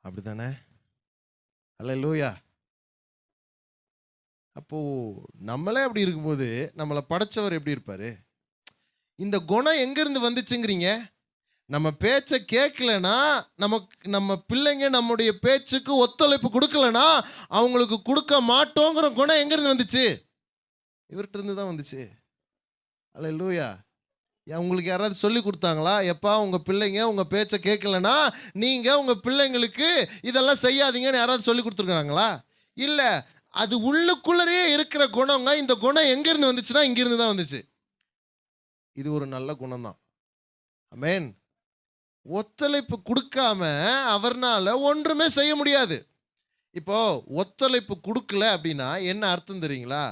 அப்படித்தானே? அல்லேலூயா. அப்போது நம்மளே அப்படி இருக்கும்போது நம்மளை படைச்சவர் எப்படி இருப்பார்? இந்த குணம் எங்கேருந்து வந்துச்சுங்கிறீங்க? நம்ம பேச்சை கேட்கலனா, நம்ம பிள்ளைங்க நம்முடைய பேச்சுக்கு ஒத்துழைப்பு கொடுக்கலனா அவங்களுக்கு கொடுக்க மாட்டோங்கிற குணம் எங்கேருந்து வந்துச்சு? இவர்கிட்ட இருந்து தான் வந்துச்சு. அல்லேலூயா. உங்களுக்கு யாராவது சொல்லி கொடுத்தாங்களா? எப்பா உங்கள் பிள்ளைங்க உங்கள் பேச்சை கேட்கலனா நீங்கள் உங்கள் பிள்ளைங்களுக்கு இதெல்லாம் செய்யாதீங்கன்னு யாராவது சொல்லி கொடுத்துருக்குறாங்களா? இல்லை, அது உள்ளுக்குள்ளரே இருக்கிற குணங்க. இந்த குணம் எங்கேருந்து வந்துச்சுன்னா இங்கிருந்து தான் வந்துச்சு. இது ஒரு நல்ல குணம் தான். ஆமென். ஒத்துழைப்பு கொடுக்காம அவர்னால ஒன்றுமே செய்ய முடியாது. இப்போ ஒத்துழைப்பு கொடுக்கல அப்படின்னா என்ன அர்த்தம் தெரியுங்களா?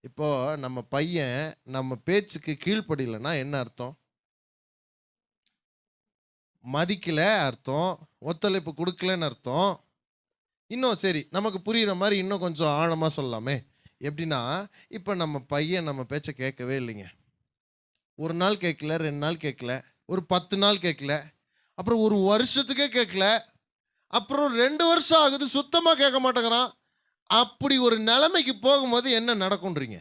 இப்போ நம்ம பையன் நம்ம பேச்சுக்கு கீழ்ப்படியலைன்னா என்ன அர்த்தம்? மதிக்கல அர்த்தம், ஒத்துழைப்பு கொடுக்கலன்னு அர்த்தம். இன்னும் சரி, நமக்கு புரிகிற மாதிரி இன்னும் கொஞ்சம் ஆழமாக சொல்லலாமே. எப்படின்னா, இப்போ நம்ம பையன் நம்ம பேச்சை கேட்கவே இல்லைங்க. ஒரு நாள் கேட்கல, 2 நாள் கேட்கல, ஒரு 10 நாள் கேட்கல, அப்புறம் ஒரு வருஷத்துக்கே கேட்கல, அப்புறம் 2 வருஷம் ஆகுது சுத்தமாக கேட்க மாட்டேங்கிறான். அப்படி ஒரு நிலைமைக்கு போகும்போது என்ன நடக்கும்ன்றீங்க?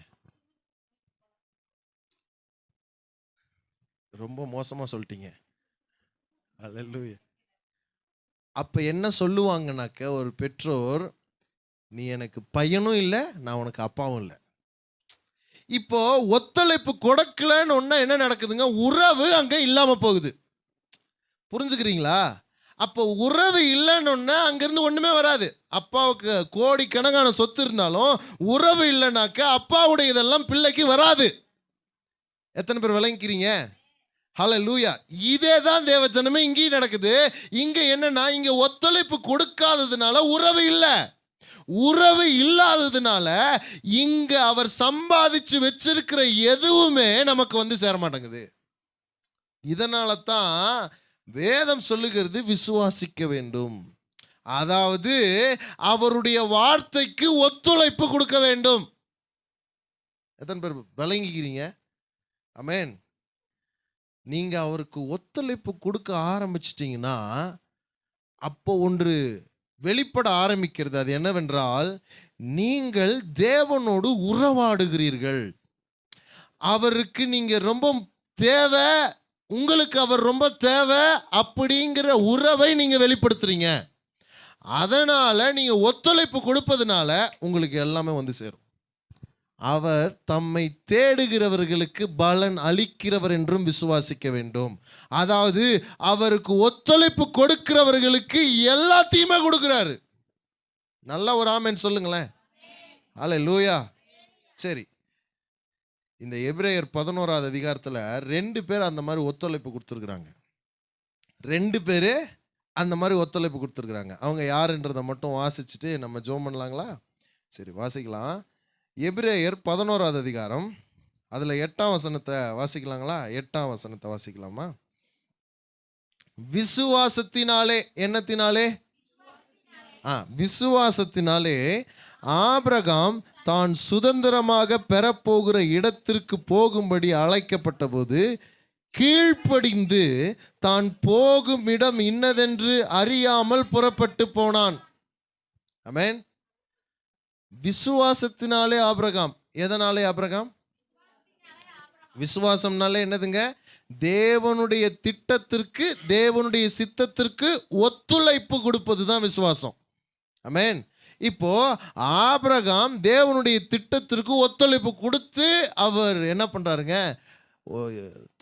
ரொம்ப மோசமாக சொல்லிட்டீங்க. அல்லேலூயா. அப்போ என்ன சொல்லுவாங்கனாக்க ஒரு பெற்றோர், நீ எனக்கு பையனும் இல்லை, நான் உனக்கு அப்பாவும் இல்லை. இப்போ ஒத்துழைப்பு கொடுக்கலன்னு ஒன்னா என்ன நடக்குதுங்க? உறவு அங்கே இல்லாமல் போகுது. புரிஞ்சுக்கிறீங்களா? அப்போ உறவு இல்லைன்னு அங்கேருந்து ஒன்றுமே வராது. அப்பாவுக்கு கோடிக்கணக்கான சொத்து இருந்தாலும் உறவு இல்லைனாக்க அப்பாவுடைய இதெல்லாம் பிள்ளைக்கு வராது. எத்தனை பேர் விளங்கிக்கிறீங்க? ஹல்லேலூயா. இதே தான் தேவஜனமே இங்கேயும் நடக்குது. இங்கே என்னன்னா, இங்கே ஒத்துழைப்பு கொடுக்காததுனால உறவு இல்லை. உறவு இல்லாததுனால இங்க அவர் சம்பாதிச்சு வச்சிருக்கிற எதுவுமே நமக்கு வந்து சேர மாட்டேங்குது. இதனால தான் வேதம் சொல்லுகிறது விசுவாசிக்க வேண்டும். அதாவது அவருடைய வார்த்தைக்கு ஒத்துழைப்பு கொடுக்க வேண்டும். எத்தனை பேர் விளங்கிக்கிறீங்க? ஆமென். நீங்க அவருக்கு ஒத்துழைப்பு கொடுக்க ஆரம்பிச்சிட்டீங்கன்னா அப்போ ஒன்று வெளிப்பட ஆரம்பிக்கிறது. அது என்னவென்றால், நீங்கள் தேவனோடு உறவாடுகிறீர்கள். அவருக்கு நீங்க ரொம்ப தேவை, உங்களுக்கு அவர் ரொம்ப தேவை அப்படிங்கிற உறவை நீங்க வெளிப்படுத்துறீங்க. அதனால நீங்க ஒத்துழைப்பு கொடுப்பதனால உங்களுக்கு எல்லாமே வந்து சேரும். அவர் தம்மை தேடுகிறவர்களுக்கு பலன் அளிக்கிறவர் என்றும் விசுவாசிக்க வேண்டும். அதாவது அவருக்கு ஒத்துழைப்பு கொடுக்கிறவர்களுக்கு எல்லாத்தையுமே கொடுக்கிறாரு. நல்ல ஒரு ஆமென் சொல்லுங்களேன். அல்லேலூயா. சரி, இந்த எபிரேயர் 11வது அதிகாரத்தில் 2 பேர் அந்த மாதிரி ஒத்துழைப்பு கொடுத்துருக்குறாங்க. 2 பேர் அந்த மாதிரி ஒத்துழைப்பு கொடுத்துருக்குறாங்க. அவங்க யாருன்றதை மட்டும் வாசிச்சுட்டு நம்ம ஜெபம் பண்ணலாங்களா? சரி, வாசிக்கலாம். எபிரேயர் 11வது அதிகாரம், அதில் 8ஆம் வசனத்தை வாசிக்கலாங்களா? 8ஆம் வசனத்தை வாசிக்கலாமா? விசுவாசத்தினாலே, என்னத்தினாலே? விசுவாசத்தினாலே ஆபிரகாம் தான் சுதந்திரமாக பெறப்போகிற இடத்திற்கு போகும்படி அழைக்கப்பட்ட போது கீழ்ப்படிந்து தான் போகும் இடம் இன்னதென்று அறியாமல் புறப்பட்டு போனான். ஆமென். விசுவாசத்தினாலே ஆபிரகாம். எதனாலே ஆபிரகாம்? விசுவாசம்னாலே என்னதுங்க? தேவனுடைய திட்டத்திற்கு, தேவனுடைய சித்தத்திற்கு ஒத்துழைப்பு கொடுப்பது தான் விசுவாசம். ஆமென். இப்போ ஆபிரகாம் தேவனுடைய திட்டத்திற்கு ஒத்துழைப்பு கொடுத்து அவர் என்ன பண்றாருங்க?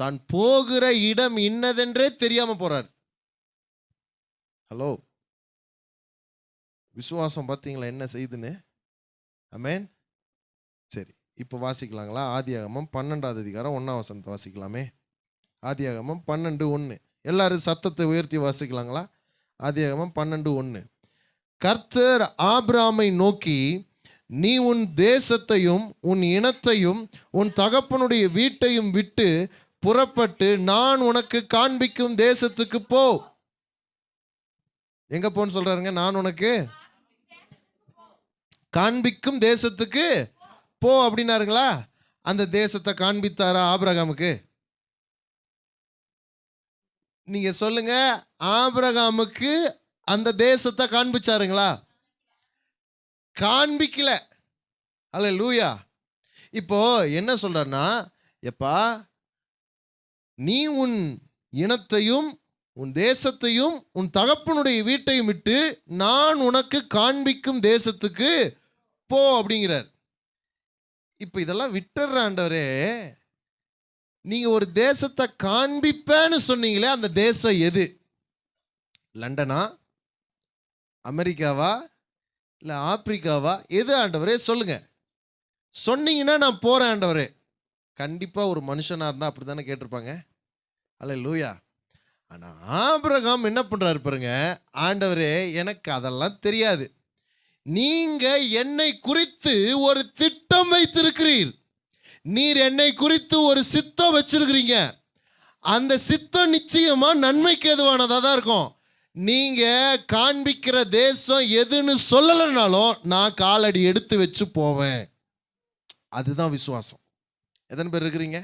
தான் போகிற இடம் இன்னதென்றே தெரியாம போறார். ஹலோ, விசுவாசம் பார்த்தீங்களா என்ன செய்துன்னு? ஆமென். சரி, இப்போ வாசிக்கலாங்களா? ஆதியாகமம் 12வது அதிகாரம் 1ஆம் வசனத்தை வாசிக்கலாமே. ஆதியாகமம் 12:1. எல்லாரும் சத்தத்தை உயர்த்தி வாசிக்கலாங்களா? ஆதியாகமம் 12:1. கர்த்தர் ஆபிரகாமை நோக்கி, நீ உன் தேசத்தையும் உன் இனத்தையும் உன் தகப்பனுடைய வீட்டையும் விட்டு புறப்பட்டு நான் உனக்கு காண்பிக்கும் தேசத்துக்கு போ. எங்க போன்னு சொல்றாருங்க? நான் உனக்கு காண்பிக்கும் தேசத்துக்கு போ அப்படின்னாருங்களா? அந்த தேசத்தை காண்பித்தாரா ஆபிரகாமுக்கு? நீங்க சொல்லுங்க, ஆபிரகாமுக்கு அந்த தேசத்தை காண்பிச்சாருங்களா? காண்பிக்கல. அல்லேலூயா. இப்போ என்ன சொல்றாருன்னா, எப்பா நீ உன் இனத்தையும் உன் தேசத்தையும் உன் தகப்பனுடைய வீட்டையும் விட்டு நான் உனக்கு காண்பிக்கும் தேசத்துக்கு போ அப்படிங்கிறார். இப்போ இதெல்லாம் விட்டுற ஆண்டவரே, நீங்க ஒரு தேசத்தை காண்பிப்பேன்னு சொன்னீங்களே, அந்த தேசம் எது? லண்டனா, அமெரிக்காவா, இல்லை ஆப்பிரிக்காவா? எது ஆண்டவரே சொல்லுங்க. சொன்னீங்கன்னா நான் போறேன் ஆண்டவரே. கண்டிப்பா ஒரு மனுஷனா இருந்தா அப்படி தானே கேட்டிருப்பாங்க. அல்லேலூயா. ஆனா ஆபிரகாம் என்ன பண்றாரு பாருங்க, ஆண்டவரே எனக்கு அதெல்லாம் தெரியாது, நீங்க என்னை குறித்து ஒரு திட்டம் வைத்திருக்கிறீர், நீர் என்னை குறித்து ஒரு சித்தம் வச்சிருக்கிறீங்க, அந்த சித்தம் நிச்சயமா நன்மைக்கு எதுவானதா தான் இருக்கும். நீங்க காண்பிக்கிற தேசம் எதுன்னு சொல்லலைனாலும் நான் காலடி எடுத்து வச்சு போவேன். அதுதான் விசுவாசம். எத்தனை பேர் இருக்கிறீங்க?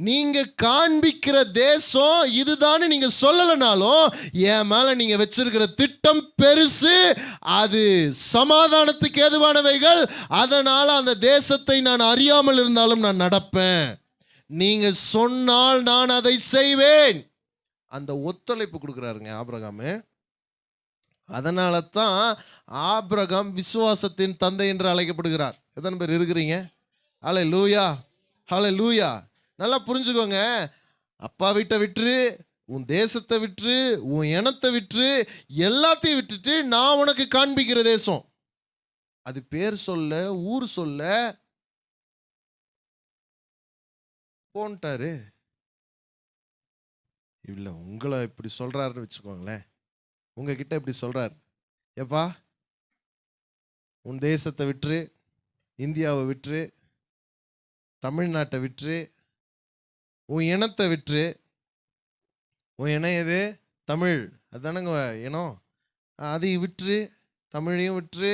நீங்க காண்பிக்கிற தேசம் இதுதான் நீங்க சொல்லலைனாலும் என் மேல நீங்க வச்சிருக்கிற திட்டம் பெருசு, அது சமாதானத்துக்கு ஏதுவானவைகள், அதனால அந்த தேசத்தை நான் அறியாமல் இருந்தாலும் நான் நடப்பேன், நீங்க சொன்னால் நான் அதை செய்வேன். அந்த ஒத்துழைப்பு கொடுக்குறாருங்க ஆபிரகாமு. அதனால தான் ஆபிரகாம் விசுவாசத்தின் தந்தை என்று அழைக்கப்படுகிறார். எத்தனை பேர் இருக்கிறீங்க? ஹல்லேலூயா, ஹல்லேலூயா. நல்லா புரிஞ்சுக்கோங்க. அப்பா வீட்டை விட்டுரு, உன் தேசத்தை விட்டுரு, உன் இனத்தை விட்டுரு, எல்லாத்தையும் விட்டுட்டு நான் உனக்கு காண்பிக்கிற தேசம், அது பேர் சொல்ல ஊர் சொல்ல போன்ட்டாரு. இல்லை, உங்களை இப்படி சொல்றாருன்னு வச்சுக்கோங்களேன். உங்ககிட்ட இப்படி சொல்றார், ஏப்பா உன் தேசத்தை விட்டுரு, இந்தியாவை விட்டுரு, தமிழ்நாட்டை விட்டுரு, உன் இனத்தை விட்டுரு. உன் இனம் எது? தமிழ், அதுதானங்க இனம். அதையும் விட்டுரு, தமிழையும் விட்டுரு,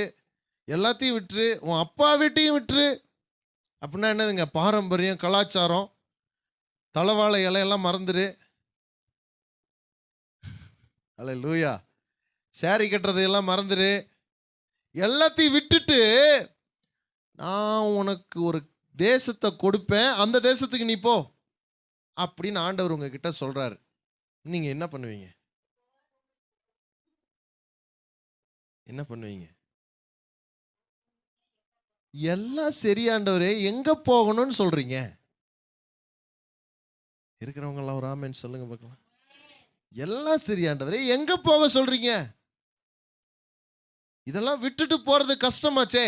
எல்லாத்தையும் விட்டுரு, உன் அப்பா வீட்டையும் விட்டுரு. அப்படின்னா என்னதுங்க? பாரம்பரியம், கலாச்சாரம், தலவாழை இலையெல்லாம் மறந்துடு. அல்லேலூயா. சாரி கட்டுறதையெல்லாம் மறந்துடு. எல்லாத்தையும் விட்டுட்டு நான் உனக்கு ஒரு தேசத்தை கொடுப்பேன், அந்த தேசத்துக்கு நீ போ அப்படின்னு ஆண்டவர் உங்ககிட்ட சொல்றாரு. நீங்க என்ன பண்ணுவீங்க? என்ன பண்ணுவீங்க? எல்லாம் சரி ஆண்டவரே, எங்க போகணும்னு சொல்றீங்க? இருக்கிறவங்க எல்லாம் ஒரு ஆமென் சொல்லுங்க பார்க்கலாம். எல்லாம் சரி ஆண்டவரே, எங்க போக சொல்றீங்க? இதெல்லாம் விட்டுட்டு போறது கஷ்டமாச்சே.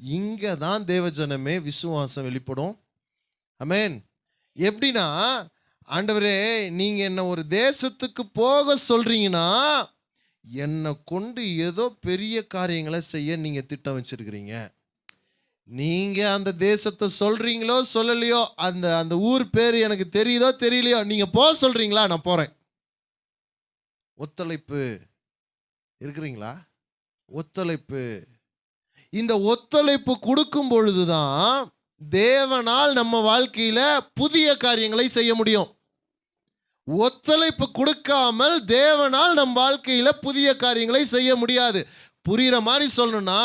இங்க தான் தேவஜனமே விசுவாசம் வெளிப்படும். ஆமென். எப்படின்னா ஆண்டவரே நீங்க என்ன ஒரு தேசத்துக்கு போக சொல்றீங்கன்னா என்னை கொண்டு ஏதோ பெரிய காரியங்களை செய்ய நீங்க திட்டம் வச்சிருக்கிறீங்க. நீங்க அந்த தேசத்தை சொல்றீங்களோ சொல்லலையோ, அந்த அந்த ஊர் பேர் எனக்கு தெரியுதோ தெரியலையோ, நீங்க போக சொல்றீங்களா, நான் போறேன். ஒத்துழைப்பு இருக்கிறீங்களா? ஒத்துழைப்பு. இந்த ஒத்துழைப்பு கொடுக்கும் பொழுதுதான் தேவனால் நம்ம வாழ்க்கையில புதிய காரியங்களை செய்ய முடியும். ஒத்துழைப்பு கொடுக்காமல் தேவனால் நம் வாழ்க்கையில புதிய காரியங்களை செய்ய முடியாது. புரிகிற மாதிரி சொல்லணும்னா,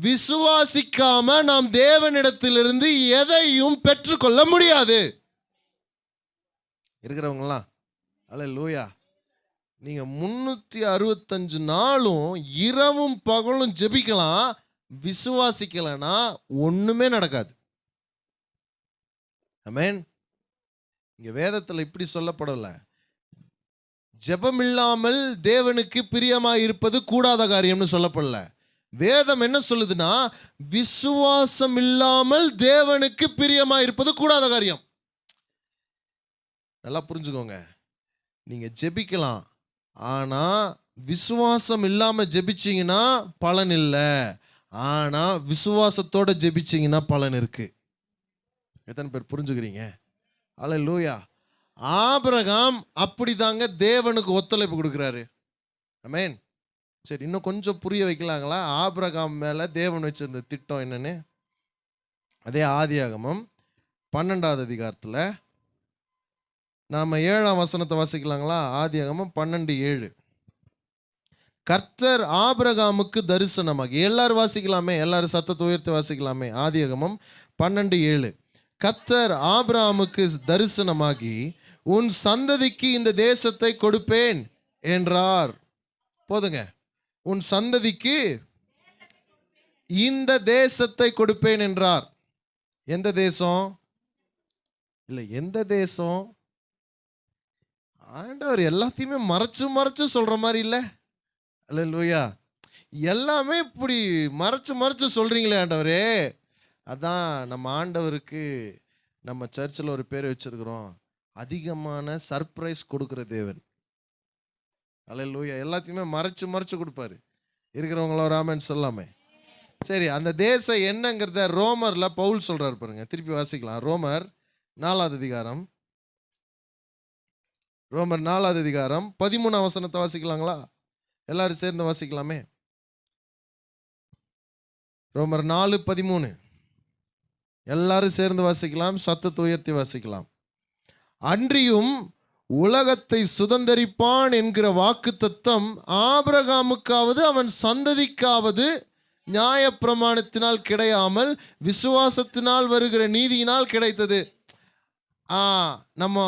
விசுவாசிக்காம நாம் தேவனிடத்திலிருந்து எதையும் பெற்றுக்கொள்ள முடியாது. இருக்கிறவங்களாம் அல்லேலூயா. நீங்க 365 நாளும் இரவும் பகலும் ஜெபிக்கலாம், விசுவாசிக்கலனா ஒண்ணுமே நடக்காது. ஆமென். இங்க வேதத்துல இப்படி சொல்லப்படல, ஜெபம் இல்லாமல் தேவனுக்கு பிரியமாய் இருப்பது கூடாத காரியம்னு சொல்லப்படல. வேதம் என்ன சொல்லுதுன்னா, விசுவாசம் இல்லாமல் தேவனுக்கு பிரியமாய் இருப்பது கூடாத காரியம். நல்லா புரிஞ்சுக்கோங்க. நீங்க ஜெபிக்கலாம், ஆனா விசுவாசம் இல்லாம ஜெபிச்சீங்கன்னா பலன் இல்லை. ஆனா விசுவாசத்தோட ஜெபிச்சீங்கன்னா பலன் இருக்கு. எத்தனை பேர் புரிஞ்சுக்கிறீங்க? அல்லேலூயா. ஆபிரகாம் அப்படிதாங்க தேவனுக்கு ஒத்துழைப்பு கொடுக்குறாரு. ஆமென். சரி, இன்னும் கொஞ்சம் புரிய வைக்கலாங்களா? ஆபிரகாம் மேல தேவன் வச்சிருந்த திட்டம் என்னன்னு அதே ஆதியாகமம் 12வது அதிகாரத்துல நாம 7ஆம் வசனத்தை வாசிக்கலாங்களா? ஆதியாகமம் 12:7. கர்த்தர் ஆபிரகாமுக்கு தரிசனமாகி, எல்லாரும் வாசிக்கலாமே, எல்லாரும் சத்தத்தை உயர்த்தி வாசிக்கலாமே. ஆதியாகமம் 12:7. கர்த்தர் ஆபிரகாமுக்கு தரிசனமாகி, உன் சந்ததிக்கு இந்த தேசத்தை கொடுப்பேன் என்றார். போதுங்க. உன் சந்ததிக்கு இந்த தேசத்தை கொடுப்பேன் என்றார். எந்த தேசம்? இல்லை, எந்த தேசம்? ஆண்டவர் எல்லாத்தையுமே மறைச்சு மறைச்சு சொல்ற மாதிரி இல்லை. அல்லேலூயா. எல்லாமே இப்படி மறைச்சு மறைச்சு சொல்றீங்களே ஆண்டவரே. அதான் நம்ம ஆண்டவருக்கு நம்ம சர்ச்சில் ஒரு பேர் வச்சிருக்கிறோம், அதிகமான சர்ப்ரைஸ் கொடுக்குற தேவன். அல்லேலூயா. எல்லாத்தையுமே மறைச்சு மறைச்சு கொடுப்பாரு. இருக்கிறவங்களோ ராமன் சொல்லாமே. சரி, அந்த தேசம் என்னங்கிறத ரோமர்ல பவுல் சொல்றாரு பாருங்க. திருப்பி வாசிக்கலாம். ரோமர் 4வது அதிகாரம், ரோமர் 4வது அதிகாரம் 13ஆம் வசனத்தை வாசிக்கலாங்களா? எல்லாரும் சேர்ந்து வாசிக்கலாமே. ரோமர் 4:13 எல்லாரும் சேர்ந்து வாசிக்கலாம், சத்தத்தை உயர்த்தி வாசிக்கலாம். அன்றியும் உலகத்தை சுதந்தரிப்பான் என்கிற வாக்குத்தத்தம் ஆபிரகாமுக்காவது அவன் சந்ததிக்காவது நியாயப்பிரமாணத்தினால் கிடையாமல் விசுவாசத்தினால் வருகிற நீதியினால் கிடைத்தது. நம்ம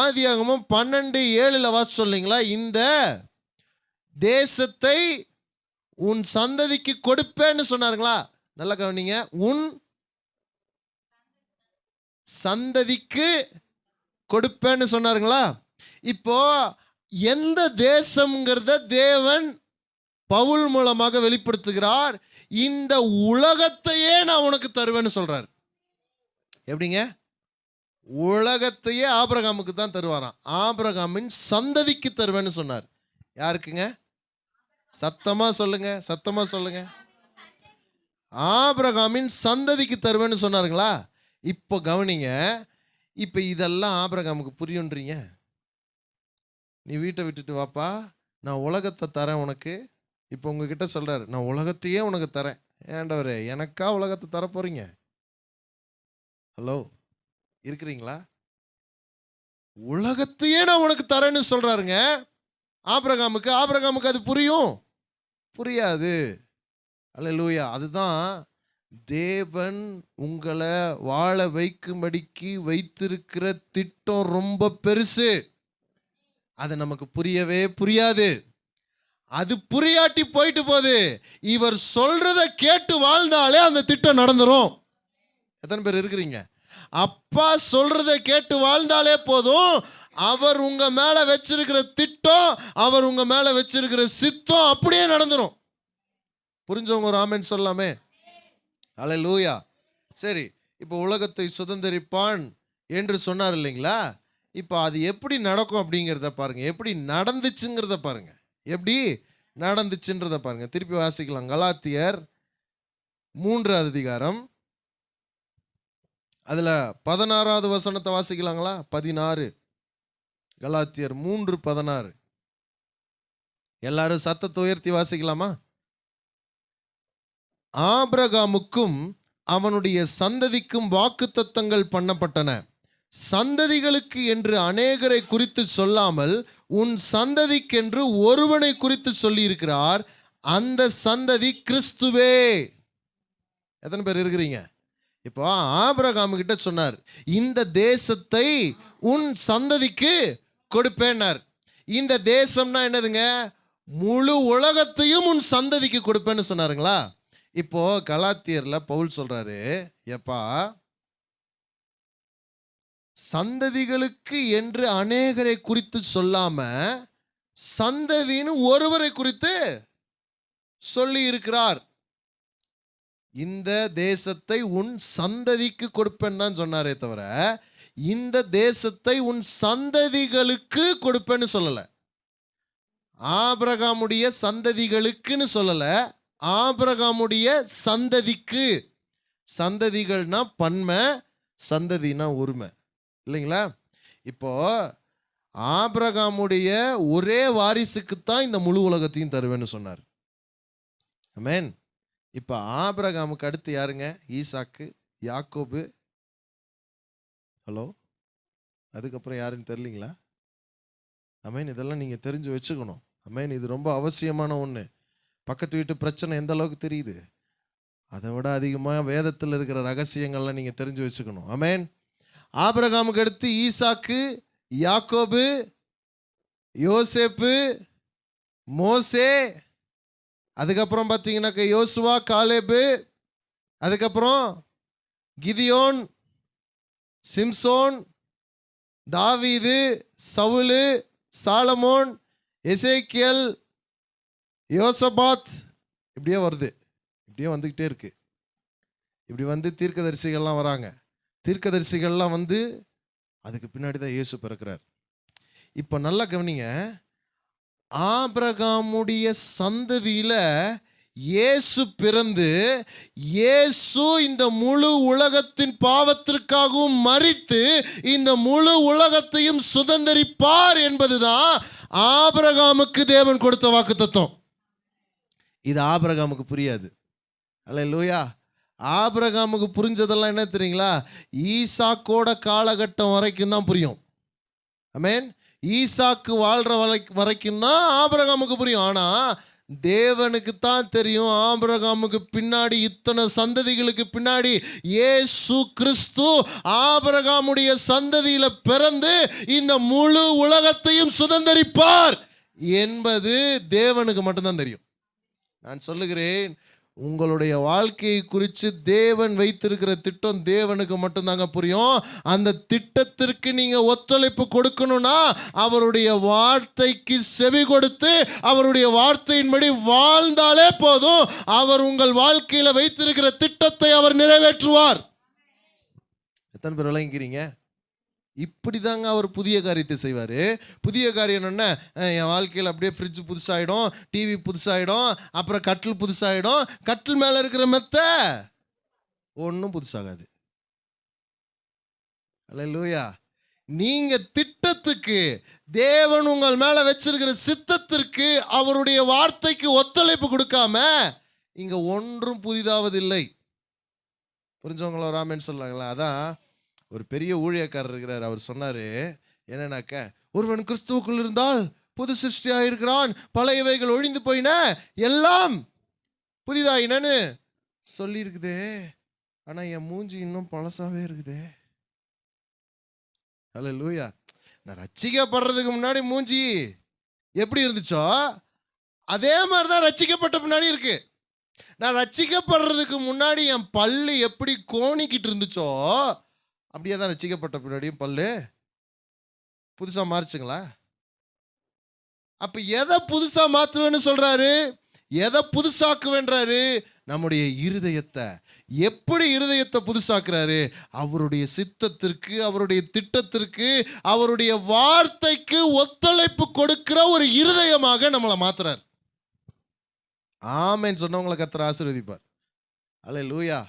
ஆதியாகமம் 12:7 வாசி சொல்லிங்களா? இந்த தேசத்தை உன் சந்ததிக்கு கொடுப்பேன்னு சொன்னாருங்களா? நல்லா கவனிங்க. உன் சந்ததிக்கு கொடுப்பேன்னு சொன்னாருங்களா? இப்போ எந்த தேசம்ங்கிறத தேவன் பவுல் மூலமாக வெளிப்படுத்துகிறார். இந்த உலகத்தையே நான் உனக்கு தருவேன்னு சொல்றார். எப்படிங்க? உலகத்தையே ஆபிரகாமுக்கு தான் தருவாராம். ஆபிரகாமின் சந்ததிக்கு தருவேன்னு சொன்னார். யாருக்குங்க? சத்தமா சொல்லுங்க, சத்தமா சொல்லுங்க. ஆபிரகாமின் சந்ததிக்கு தருவேன்னு சொன்னாருங்களா? இப்போ கவனிங்க. இப்போ இதெல்லாம் ஆபிரகாமுக்கு புரியுன்றீங்க. நீ வீட்டை விட்டுட்டு வாப்பா, நான் உலகத்தை தரேன் உனக்கு. இப்போ உங்ககிட்ட சொல்றாரு, நான் உலகத்தையே உனக்கு தரேன். ஏண்டவரே, எனக்கா உலகத்தை தர போறீங்க? ஹலோ, இருக்கிறீங்களா? உலகத்தையே நான் உனக்கு தரேன்னு சொல்றாருங்க ஆபிரகாமுக்கு. ஆபிரகாமுக்கு அது புரியும்? புரியாது. அல்லேலூயா. அதுதான் தேவன் உங்களை வாழ வைக்கும்படிக்கு வைத்திருக்கிற திட்டம் ரொம்ப பெருசு. அது நமக்கு புரியவே புரியாது. அது புரியாட்டி போயிட்டு போகுது. இவர் சொல்றத கேட்டு வாழ்ந்தாலே அந்த திட்டம் நடந்துரும். எத்தனை பேர் இருக்கிறீங்க? அப்பா சொல்றத கேட்டு வாழ்ந்தாலே போதும், அவர் உங்க மேல வச்சிருக்கிற திட்டம், அவர் உங்க மேல வச்சிருக்கிற சித்தம் அப்படியே நடந்துரும். புரிஞ்சவங்க ஒரு ஆமென் சொல்லாமே. அல்லேலூயா. சரி, இப்போ உலகத்தை சுதந்தரிப்பான் என்று சொன்னார் இல்லைங்களா? இப்போ அது எப்படி நடக்கும் அப்படிங்கிறத பாருங்க, எப்படி நடந்துச்சுங்கிறத பாருங்க, எப்படி நடந்துச்சுன்றத பாருங்க. திருப்பி வாசிக்கலாம். கலாத்தியர் 3வது அதிகாரம், அதுல 16வது வசனத்தை வாசிக்கலாங்களா? 16, கலாத்தியர் 3:16. எல்லாரும் சத்தத்தை உயர்த்தி வாசிக்கலாமா? ஆபிரகாமுக்கும் அவனுடைய சந்ததிக்கும் வாக்குத்தத்தங்கள் பண்ணப்பட்டன. சந்ததிகளுக்கு என்று அநேகரை குறித்து சொல்லாமல் உன் சந்ததிக்கென்று ஒருவனை குறித்து சொல்லியிருக்கிறார். அந்த சந்ததி கிறிஸ்துவே. எத்தனை பேர் இருக்கிறீங்க? இப்போ ஆபிரகாம் கிட்ட சொன்னார், இந்த தேசத்தை உன் சந்ததிக்கு கொடுப்பேன்னார். இந்த தேசம்னா என்னதுங்க? முழு உலகத்தையும் உன் சந்ததிக்கு கொடுப்பேன்னு சொன்னாருங்களா? இப்போ கலாத்தியர்ல பவுல் சொல்றாரு, எப்பா சந்ததிகளுக்கு என்று அநேகரை குறித்து சொல்லாம சந்ததின்னு ஒருவரை குறித்து சொல்லி இருக்கிறார். இந்த தேசத்தை உன் சந்ததிக்கு கொடுப்பேன்னு தான் சொன்னாரே தவிர இந்த தேசத்தை உன் சந்ததிகளுக்கு கொடுப்பேன்னு சொல்லல. ஆபிரகாமுடைய சந்ததிகளுக்குன்னு சொல்லல, ஆபிரகாமுடைய சந்ததிக்கு. சந்ததிகள்னா பன்மை, சந்ததினா ஒருமை, இல்லைங்களா? இப்போ ஆபிரகாமுடைய ஒரே வாரிசுக்குத்தான் இந்த முழு உலகத்தையும் தருவேன்னு சொன்னார். ஆமென். இப்போ ஆபிரகாமுக்கு அடுத்து யாருங்க? ஈசாக்கு, யாக்கோபு. ஹலோ, அதுக்கப்புறம் யாருன்னு தெரியலீங்களா? ஆமென். இதெல்லாம் நீங்க தெரிஞ்சு வச்சுக்கணும். ஆமென். இது ரொம்ப அவசியமான ஒன்று. பக்கத்து வீட்டு பிரச்சனை எந்த அளவுக்கு தெரியுது, அதை விட அதிகமாக வேதத்தில் இருக்கிற ரகசியங்கள்லாம் நீங்கள் தெரிஞ்சு வச்சுக்கணும். ஆமென். ஆபிரகாமுக்கு அடுத்து ஈசாக்கு, யாக்கோபு, யோசேப்பு, மோசே, அதுக்கப்புறம் பார்த்தீங்கன்னாக்க யோசுவா, காலேபு, அதுக்கப்புறம் கிதியோன், சிம்சோன், தாவீது, சவுலு, சாலமோன், எசேக்கியல், யோசபாத். இப்படியே வருது, இப்படியே வந்துக்கிட்டே இருக்கு. இப்படி வந்து தீர்க்கதரிசிகள்லாம் வராங்க. தீர்க்கதரிசிகள்லாம் வந்து அதுக்கு பின்னாடி தான் இயேசு பிறக்கிறார். இப்போ நல்லா கவனிங்க, ஆபிரகாமுடைய சந்ததியில இயேசு பிறந்து இயேசு இந்த முழு உலகத்தின் பாவத்திற்காகவும் மரித்து இந்த முழு உலகத்தையும் சுதந்தரிப்பார் என்பதுதான் ஆபிரகாமுக்கு தேவன் கொடுத்த வாக்குத்தத்தம். இது ஆபிரகாமுக்கு புரியாது. அல்லேலூயா. ஆபிரகாமுக்கு புரிஞ்சதெல்லாம் என்ன தெரியுங்களா? ஈசாக்கோட காலகட்டம் வரைக்கும் தான் புரியும். ஆமென். ஈசாக்கு வாழ்ற வரைக்கும் தான் ஆபிரகாமுக்கு புரியும். ஆனா தேவனுக்கு தான் தெரியும், ஆபிரகாமுக்கு பின்னாடி இத்தனை சந்ததிகளுக்கு பின்னாடி இயேசு கிறிஸ்து ஆபிரகாமுடைய சந்ததியில பிறந்து இந்த முழு உலகத்தையும் சுதந்தரிப்பார் என்பது தேவனுக்கு மட்டும்தான் தெரியும். நான் சொல்லுகிறேன், உங்களுடைய வாழ்க்கையை குறித்து தேவன் வைத்திருக்கிற திட்டம் தேவனுக்கு மட்டும்தாங்க புரியும். அந்த திட்டத்திற்கு நீங்க ஒத்துழைப்பு கொடுக்கணும்னா அவருடைய வார்த்தைக்கு செவி கொடுத்து அவருடைய வார்த்தையின்படி வாழ்ந்தாலே போதும். அவர் உங்கள் வாழ்க்கையில வைத்திருக்கிற திட்டத்தை அவர் நிறைவேற்றுவார். எத்தனை பேர் விளங்கிக்கிறீங்க? இப்படி தாங்க அவர் புதிய காரியத்தை செய்வார். புதிய காரியம் என்ன? என் வாழ்க்கையில் அப்படியே ஃப்ரிட்ஜ் புதுசாகிடும், டிவி புதுசாகிடும், அப்புறம் கட்டில் புதுசாகிடும். கட்டில் மேலே இருக்கிற மெத்த ஒன்றும் புதுசாகாது. அல்லேலூயா. நீங்க திட்டத்துக்கு, தேவன் உங்கள் மேல வச்சிருக்கிற சித்தத்திற்கு, அவருடைய வார்த்தைக்கு ஒத்துழைப்பு கொடுக்காம இங்க ஒன்றும் புதிதாவதில்லை. புரிஞ்சவங்களோ ராமன் சொல்லாங்களா? அதான் ஒரு பெரிய ஊழியக்காரர் இருக்கிறார். அவர் சொன்னாரு என்னன்னாக்க, ஒருவன் கிறிஸ்துவுக்குள் இருந்தால் புது சிருஷ்டியாக இருக்கிறான், பழையவைகள் ஒழிந்து போயின, எல்லாம் புதிதாயினன்னு சொல்லி இருக்குதே. ஆனா என் மூஞ்சி இன்னும் பழசாவே இருக்குதே. அல்லேலூயா. நான் ரட்சிக்கப்படுறதுக்கு முன்னாடி மூஞ்சி எப்படி இருந்துச்சோ அதே மாதிரிதான் ரட்சிக்கப்பட்ட பின்னாடி இருக்கு. நான் ரட்சிக்கப்படுறதுக்கு முன்னாடி என் பல்லு எப்படி கோணிக்கிட்டு இருந்துச்சோ அப்படியே தான் ரட்சிக்கப்பட்ட பின்னாடியும் பல்லு புதுசா மாறுச்சுங்களா? அப்ப எதை புதுசா மாற்றுவேன்னு சொல்றாரு? எதை புதுசாக்குவேன்றாரு? நம்முடைய இருதயத்தை. எப்படி இருதயத்தை புதுசாக்குறாரு? அவருடைய சித்தத்திற்கு, அவருடைய திட்டத்திற்கு, அவருடைய வார்த்தைக்கு ஒத்துழைப்பு கொடுக்கிற ஒரு இருதயமாக நம்மளை மாத்துறாரு. ஆமென் சொன்னவங்களை கர்த்தர் ஆசீர்வதிப்பார். அல்லேலூயா,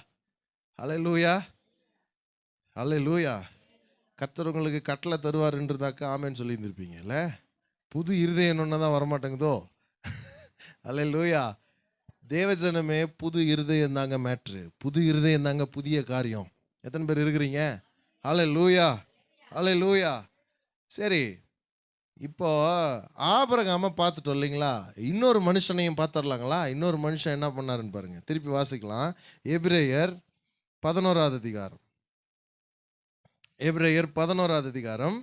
அல்லேலூயா, அல்லேலூயா. கர்த்தர் உங்களுக்கு கட்டளை தருவாருன்றதாக்க ஆமென் சொல்லி இருந்திருப்பீங்கல்ல. புது இருதயம் ஒன்று தான் வரமாட்டேங்குதோ. அல்லேலூயா. தேவஜனமே, புது இருதயம் தாங்க மேட்ரு. புது இருதயம் தாங்க புதிய காரியம். எத்தனை பேர் இருக்கிறீங்க? அல்லேலூயா, அல்லேலூயா. சரி, இப்போ ஆபிரகாமை பார்த்துட்டோம் இல்லைங்களா? இன்னொரு மனுஷனையும் பார்த்துடலாங்களா? இன்னொரு மனுஷன் என்ன பண்ணாருன்னு பாருங்க. திருப்பி வாசிக்கலாம். எபிரேயர் 11வது அதிகாரம். எபிரேயர் 11வது அதிகாரம்.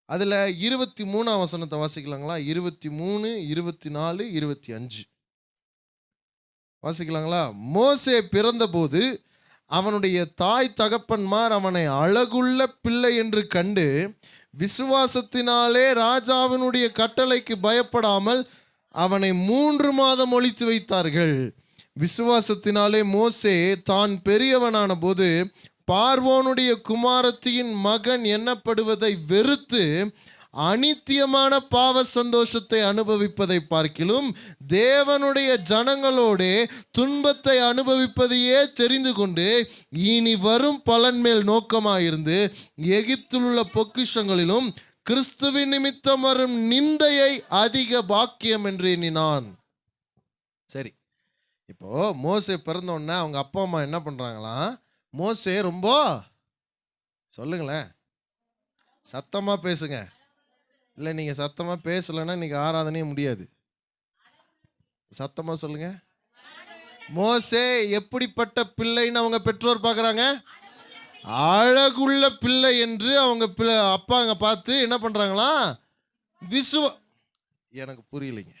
அதில் 23ஆம் வசனத்தை வாசிக்கலாங்களா? 23, 24, 25 வாசிக்கலாங்களா? மோசே பிறந்தபோது அவனுடைய தாய் தகப்பன்மார் அவனை அழகுள்ள பிள்ளை என்று கண்டு விசுவாசத்தினாலே ராஜாவினுடைய கட்டளைக்கு பயப்படாமல் அவனை 3 மாதம் ஒளித்து வைத்தார்கள். விசுவாசத்தினாலே மோசே தான் பெரியவனான போது பார்வோனுடைய குமாரத்தியின் மகன் எண்ணப்படுவதை வெறுத்து அநித்தியமான பாவ சந்தோஷத்தை அனுபவிப்பதை பார்க்கிலும் தேவனுடைய ஜனங்களோடே துன்பத்தை அனுபவிப்பதையே தெரிந்து கொண்டு இனி வரும் பலன் மேல் நோக்கமாயிருந்து எகிப்தில் உள்ள பொக்கிஷங்களிலும் கிறிஸ்துவின் நிமித்தம் வரும் நிந்தையை அதிக பாக்கியம் என்று எண்ணினான். சரி, இப்போ மோசே பிறந்தோடனே அவங்க அப்பா அம்மா என்ன பண்றாங்களாம்? மோசே ரொம்ப, சொல்லுங்களேன், சத்தமா பேசுங்க. இல்லை, நீங்கள் சத்தமாக பேசலைன்னா இன்னைக்கு ஆராதனையே முடியாது. சத்தமாக சொல்லுங்க. மோசே எப்படிப்பட்ட பிள்ளைன்னு அவங்க பெற்றோர் பார்க்குறாங்க? அழகுள்ள பிள்ளை என்று அவங்க அப்பாங்க பார்த்து என்ன பண்ணுறாங்களா? எனக்கு புரியலைங்க.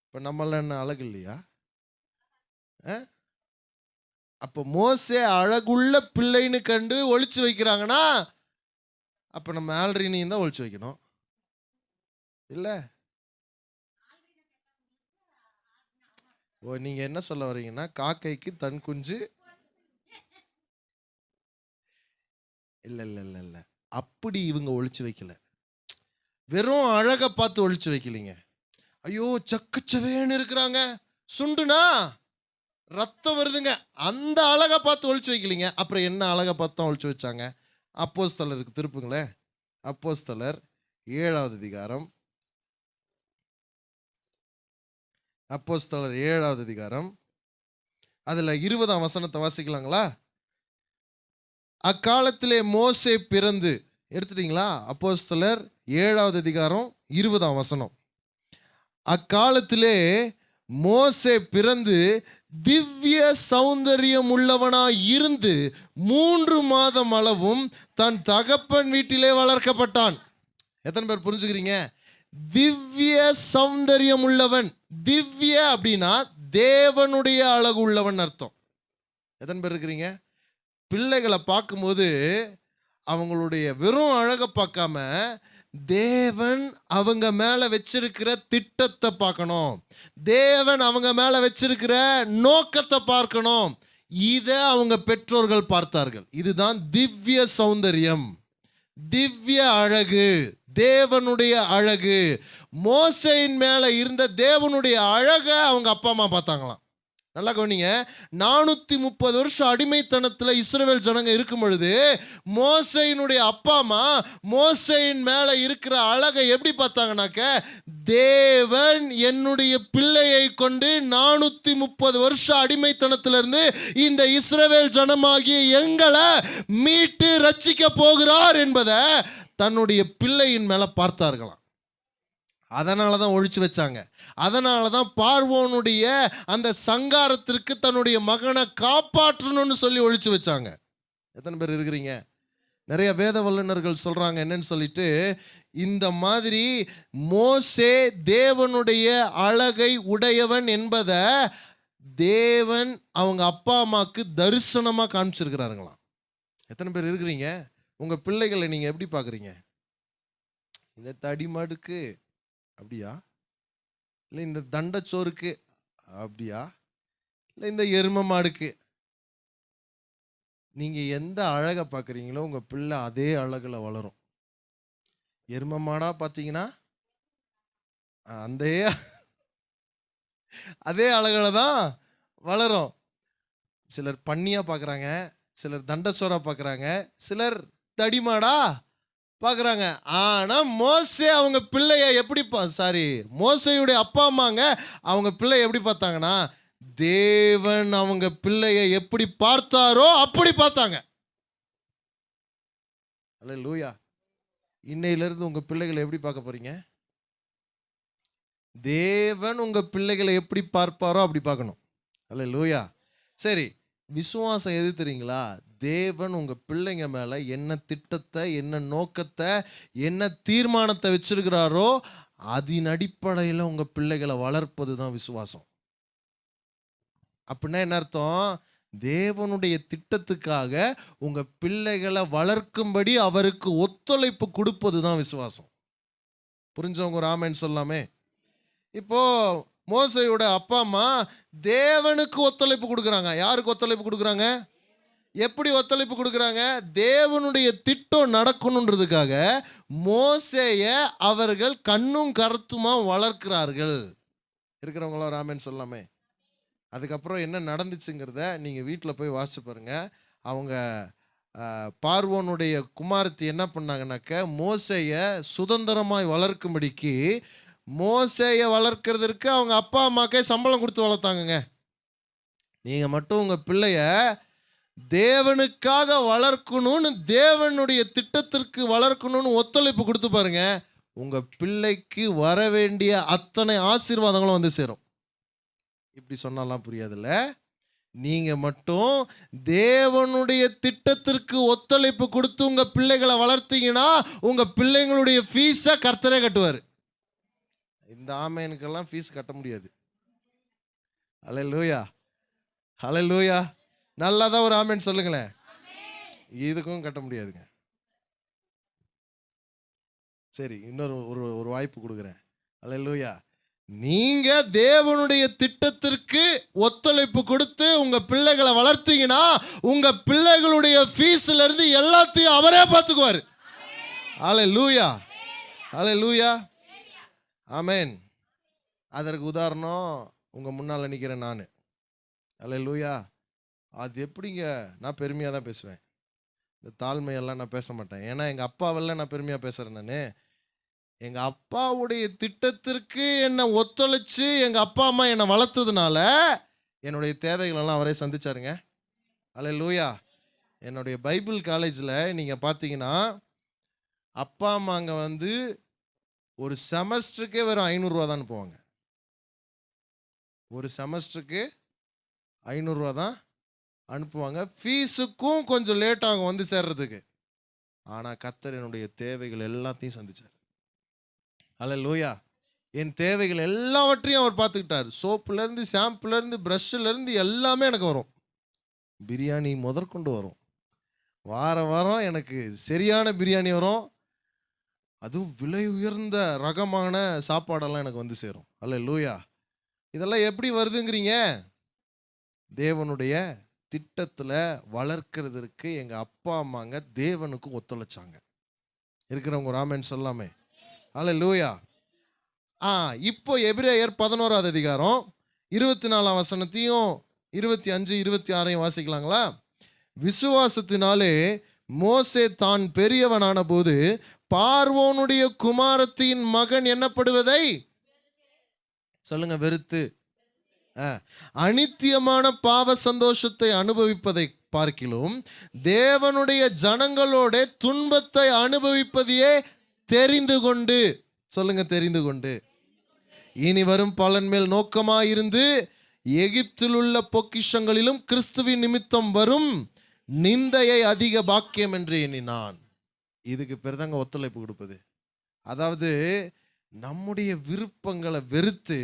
இப்போ நம்மள என்ன அழகு இல்லையா? அப்போ மோசே அழகுள்ள பிள்ளைன்னு கண்டு ஒளிச்சு வைக்கிறாங்கன்னா அப்போ நம்ம ஆல்ரினையும் தான் ஒளிச்சு வைக்கணும் இல்ல? ஓ, நீங்க என்ன சொல்ல வரீங்கன்னா காக்கைக்கு தன் குஞ்சு இல்ல இல்ல இல்ல இல்ல, அப்படி இவங்க ஒளிச்சு வைக்கல. வெறும் அழகை பார்த்து ஒளிச்சு வைக்கலீங்க. ஐயோ சக்கச்சவேன்னு இருக்கிறாங்க, சுண்டுனா ரத்தம் வருதுங்க, அந்த அழகை பார்த்து ஒளிச்சு வைக்கலீங்க. அப்புறம் என்ன அழகை பார்த்து தான் ஒளிச்சு வச்சாங்க? அப்போஸ்தலருக்கு திருப்புங்களேன். அப்போஸ்தலர் 7வது அதிகாரம். அப்போஸ்தலர் 7வது அதிகாரம். அதுல 20ஆம் வசனத்தை வாசிக்கலாங்களா? அக்காலத்திலே மோசே பிறந்து, எடுத்துட்டீங்களா? அப்போஸ்தலர் 7வது அதிகாரம் 20ஆம் வசனம். அக்காலத்திலே மோசே பிறந்து திவ்ய சௌந்தரியம் உள்ளவனாய் இருந்து 3 மாதம் அளவும் தன் தகப்பன் வீட்டிலே வளர்க்கப்பட்டான். எத்தனை பேர் புரிஞ்சுக்கிறீங்க? திவ்ய சௌந்தரியம் உள்ளவன். திவ்ய அப்படின்னா தேவனுடைய அழகு உள்ளவன் அர்த்தம். எத்தனை பேர் இருக்கிறீங்க? பிள்ளைகளை பார்க்கும்போது அவங்களுடைய வெறும் அழகை பார்க்காம தேவன் அவங்க மேல வச்சிருக்கிற திட்டத்தை பார்க்கணும். தேவன் அவங்க மேல வச்சிருக்கிற நோக்கத்தை பார்க்கணும். இதை அவங்க பெற்றோர்கள் பார்த்தார்கள். இதுதான் திவ்ய சௌந்தரியம், திவ்ய அழகு, தேவனுடைய அழகு. மோசேயின் மேல இருந்த தேவனுடைய அழகை அவங்க அப்பா அம்மா பார்த்தாங்களாம். நல்லா கவனிங்க. 430 வருஷம் அடிமைத்தனத்தில் இஸ்ரவேல் ஜனங்க இருக்கும் பொழுது மோசேயினுடைய அப்பா அம்மா மோசேயின் மேல இருக்கிற அழகை எப்படி பார்த்தாங்கனாக்க, தேவன் என்னுடைய பிள்ளையை கொண்டு 430 வருஷம் அடிமைத்தனத்திலிருந்து இந்த இஸ்ரவேல் ஜனமாகிய எங்களை மீட்டு ரட்சிக்க போகிறார் என்பதை தன்னுடைய பிள்ளையின் மேல பார்த்தார்களாம். அதனால தான் ஒழிச்சு வச்சாங்க. அதனால தான் பார்வோனுடைய அந்த சங்காரத்திற்கு தன்னுடைய மகனை காப்பாற்றணும்னு சொல்லி ஒழிச்சு வச்சாங்க. எத்தனை பேர் இருக்கிறீங்க? நிறைய வேத வல்லுநர்கள் சொல்றாங்க என்னன்னு சொல்லிட்டு, இந்த மாதிரி மோசே தேவனுடைய அழகை உடையவன் என்பதை தேவன் அவங்க அப்பா அம்மாக்கு தரிசனமா காமிச்சிருக்கிறாருங்களாம். எத்தனை பேர் இருக்கிறீங்க? உங்க பிள்ளைகளை நீங்க எப்படி பாக்குறீங்க? இந்த தடிமாடுக்கு அப்படியா, இல்லை இந்த தண்டச்சோறுக்கு அப்படியா, இல்லை இந்த எரும மாடுக்கு நீங்க எந்த அழகை பார்க்குறீங்களோ உங்க பிள்ளை அதே அழகுல வளரும். எரும மாடா பார்த்தீங்கன்னா அந்த அதே அழகுல தான் வளரும். சிலர் பன்னியா பார்க்குறாங்க, சிலர் தண்டசோரா பார்க்குறாங்க, சிலர் தடிமாடா பார்க்குறாங்க. ஆனா மோசே அவங்க பிள்ளைய எப்படி மோசேயுடைய அப்பா அம்மாங்க அவங்க பிள்ளைய எப்படி பார்த்தாங்கன்னா, தேவன் அவங்க பிள்ளைய எப்படி பார்த்தாரோ அப்படி பார்த்தாங்க. அல்லேலூயா. இன்னையிலிருந்து உங்க பிள்ளைகளை எப்படி பார்க்க போறீங்க? தேவன் உங்க பிள்ளைகளை எப்படி பார்ப்பாரோ அப்படி பார்க்கணும். அல்லேலூயா. சரி, விசுவாசம் எது தெரியுங்களா? தேவன் உங்க பிள்ளைங்க மேல என்ன திட்டத்தை, என்ன நோக்கத்தை, என்ன தீர்மானத்தை வச்சிருக்கிறாரோ அதன் அடிப்படையில் உங்க பிள்ளைகளை வளர்ப்பது தான் விசுவாசம். அப்படின்னா என்ன அர்த்தம்? தேவனுடைய திட்டத்துக்காக உங்க பிள்ளைகளை வளர்க்கும்படி அவருக்கு ஒத்துழைப்பு கொடுப்பது தான் விசுவாசம். புரிஞ்சவங்க ஒரு ஆமென் சொல்லாமே. இப்போ மோசேயோட அப்பா அம்மா தேவனுக்கு ஒத்துழைப்பு கொடுக்குறாங்க. யாருக்கு ஒத்துழைப்பு கொடுக்குறாங்க? எப்படி ஒத்துழைப்பு கொடுக்குறாங்க? தேவனுடைய திட்டம் நடக்கணுன்றதுக்காக மோசேய அவர்கள் கண்ணும் கருத்துமா வளர்க்கிறார்கள். இருக்கிறவங்களா ஒரு ஆமென் சொல்லாமே. அதுக்கப்புறம் என்ன நடந்துச்சுங்கிறத நீங்கள் வீட்டில் போய் வாசிச்சு பாருங்க. அவங்க பார்வோனுடைய குமாரத்தி என்ன பண்ணாங்கன்னாக்க மோசேய சுதந்திரமாய் வளர்க்கும்படிக்கு மோசேய வளர்க்கறதற்கு அவங்க அப்பா அம்மாக்கே சம்பளம் கொடுத்து வளர்த்தாங்கங்க. நீங்கள் மட்டும் உங்கள் பிள்ளைய தேவனுக்காக வளர்க்கணும்னு, தேவனுடைய திட்டத்திற்கு வளர்க்கணும்னு ஒத்துழைப்பு கொடுத்து பாருங்க, உங்கள் பிள்ளைக்கு வர வேண்டிய அத்தனை ஆசீர்வாதங்களும் வந்து சேரும். இப்படி சொன்னாலாம் புரியாதுல்ல. நீங்க மட்டும் தேவனுடைய திட்டத்திற்கு ஒத்துழைப்பு கொடுத்து உங்க பிள்ளைகளை வளர்த்தீங்கன்னா உங்க பிள்ளைங்களுடைய ஃபீஸை கர்த்தரே கட்டுவார். இந்த ஆமேனுக்கெல்லாம் ஃபீஸ் கட்ட முடியாது. ஹல்லேலூயா, ஹல்லேலூயா. நல்லாதான் ஒரு ஆமேன் சொல்லுங்களேன். இதுக்கும் கட்ட முடியாதுங்க. சரி, இன்னொரு ஒரு வாய்ப்பு கொடுக்குறேன். ஹல்லேலூயா. நீங்க தேவனுடைய திட்டத்திற்கு ஒத்துழைப்பு கொடுத்து உங்க பிள்ளைகளை வளர்த்தீங்கன்னா உங்க பிள்ளைகளுடைய ஃபீஸ்ல இருந்து எல்லாத்தையும் அவரே பார்த்துக்குவார். ஹல்லேலூயா, ஹல்லேலூயா, ஆமென். அதற்கு உதாரணம் உங்க முன்னால நிற்கிறேன் நான். ஹல்லேலூயா. அது எப்படிங்க? நான் பெருமையாக தான் பேசுவேன். இந்த தாழ்மையெல்லாம் நான் பேச மாட்டேன். ஏன்னா எங்கள் அப்பாவெல்லாம் நான் பெருமையாக பேசுகிறேன். நான் எங்கள் அப்பாவுடைய திட்டத்திற்கு என்னை ஒத்துழைச்சு எங்கள் அப்பா அம்மா என்னை வளர்த்ததுனால என்னுடைய தேவைகளெல்லாம் அவரே சந்திச்சாருங்க. ஹல்லேலூயா. என்னுடைய பைபிள் காலேஜில் நீங்கள் பார்த்தீங்கன்னா அப்பா அம்மாங்க ஒரு செமஸ்டருக்கே வெறும் 500 ரூபா தான் அனுப்புவாங்க. ஒரு செமஸ்டருக்கு 500 ரூபா தான் அனுப்புவாங்க. ஃபீஸுக்கும் கொஞ்சம் லேட் ஆகும் சேர்றதுக்கு. ஆனால் கர்த்தர் என்னுடைய தேவைகள் எல்லாத்தையும் சந்திச்சார். ஹல்லேலூயா. என் தேவைகள் எல்லாவற்றையும் அவர் பார்த்துக்கிட்டார். சோப்புலேருந்து, ஷாம்புலேருந்து, ப்ரஷ்ஷுலேருந்து எல்லாமே எனக்கு வரும். பிரியாணி முதற்கொண்டு வரும். வாரம் எனக்கு சரியான பிரியாணி வரும். அதுவும் விலை உயர்ந்த ரகமான சாப்பாடெல்லாம் எனக்கு சேரும். ஹல்லேலூயா. இதெல்லாம் எப்படி வருதுங்கிறீங்க? தேவனுடைய திட்டத்தில் வளர்க்கிறதுக்கு எங்கள் அப்பா அம்மாங்க தேவனுக்கு ஒத்துழைச்சாங்க. இருக்கிறவங்க ஒரு ஆமென் சொல்லாமே. ஹல்லேலூயா. இப்போ எபிரேயர் 11வது அதிகாரம் 24ஆம் வசனத்தையும் 25, 26 வாசிக்கலாங்களா? விசுவாசத்தினாலே மோசே தான் பெரியவனான போது பார்வோனுடைய குமாரத்தின் மகன் என்னப்படுவதை சொல்லுங்க வெறுத்து அனித்தியமான பாவ சந்தோஷத்தை அனுபவிப்பதை பார்க்கிலும் தேவனுடைய ஜனங்களோட துன்பத்தை அனுபவிப்பதையே தெரிந்து கொண்டு, சொல்லுங்க தெரிந்து கொண்டு, இனி வரும் பலன் மேல் நோக்கமாயிருந்து எகிப்தில் உள்ள பொக்கிஷங்களிலும் கிறிஸ்துவின் நிமித்தம் வரும் நிந்தையை அதிக பாக்கியம் என்று எண்ணினான். இதுக்கு பெருதாங்க ஒத்துழைப்பு கொடுப்பது. அதாவது நம்முடைய விருப்பங்களை வெறுத்து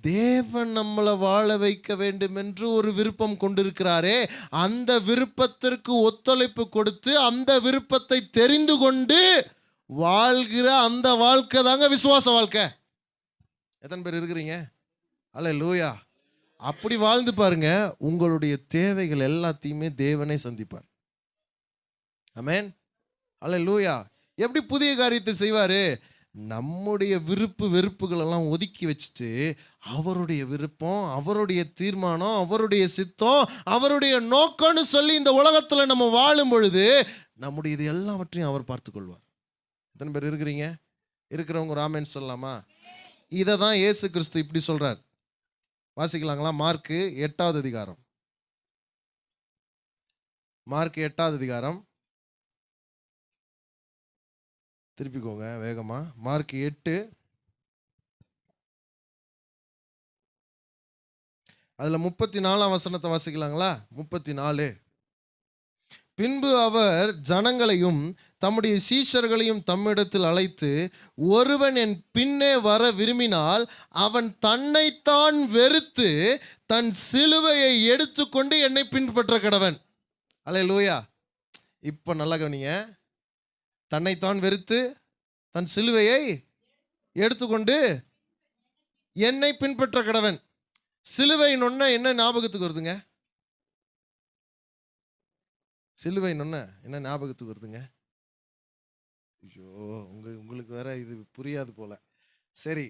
தேவன் நம்மளை வாழ வைக்க வேண்டும் என்று ஒரு விருப்பம் கொண்டிருக்கிறாரே, அந்த விருப்பத்திற்கு ஒத்துழைப்பு கொடுத்து அந்த விருப்பத்தை தெரிந்து கொண்டு வாழ்கிற அந்த வாழ்க்கை தாங்க விசுவாச வாழ்க்கை. எத்தனை பேர் இருக்கிறீங்க? ஹல்லேலூயா. அப்படி வாழ்ந்து பாருங்க, உங்களுடைய தேவைகள் எல்லாத்தையுமே தேவனே சந்திப்பார். ஆமென். அல்லேலூயா. எப்படி புதிய காரியத்தை செய்வாரு? நம்முடைய விருப்பு வெறுப்புகள் எல்லாம் ஒதுக்கி வச்சுட்டு அவருடைய விருப்பம், அவருடைய தீர்மானம், அவருடைய சித்தம், அவருடைய நோக்கம்னு சொல்லி இந்த உலகத்துல நம்ம வாழும் பொழுது நம்முடைய இது எல்லாவற்றையும் அவர் பார்த்துக்கொள்வார். எத்தனை பேர் இருக்கிறீங்க? இருக்கிறவங்க ராமன் சொல்லலாமா? இதை தான் இயேசு கிறிஸ்து இப்படி சொல்றார். வாசிக்கலாங்களா? மார்க்கு 8வது அதிகாரம். மார்க் 8வது அதிகாரம். திருப்பிக்கோங்க வேகமா. மார்க் 8 அதுல 34ஆம் வசனத்தை வாசிக்கலாங்களா? 34. பின்பு அவர் ஜனங்களையும் தம்முடைய சீஷர்களையும் தம்மிடத்தில் அழைத்து, ஒருவன் என் பின்னே வர விரும்பினால் அவன் தன்னைத்தான் வெறுத்து தன் சிலுவையை எடுத்துக்கொண்டு என்னை பின்பற்ற கடவன். அல்லேலூயா. இப்போ நல்லா கவனிங்க. தன்னைத்தான் வெறுத்து தன் சிலுவையை எடுத்துக்கொண்டு என்னை பின்பற்ற கடவன். சிலுவைன்னு என்ன ஞாபகத்துக்கு வருதுங்க? சிலுவைன்னு என்ன ஞாபகத்துக்கு வருதுங்க? ஐயோ, உங்களுக்கு வேற இது புரியாது போல. சரி,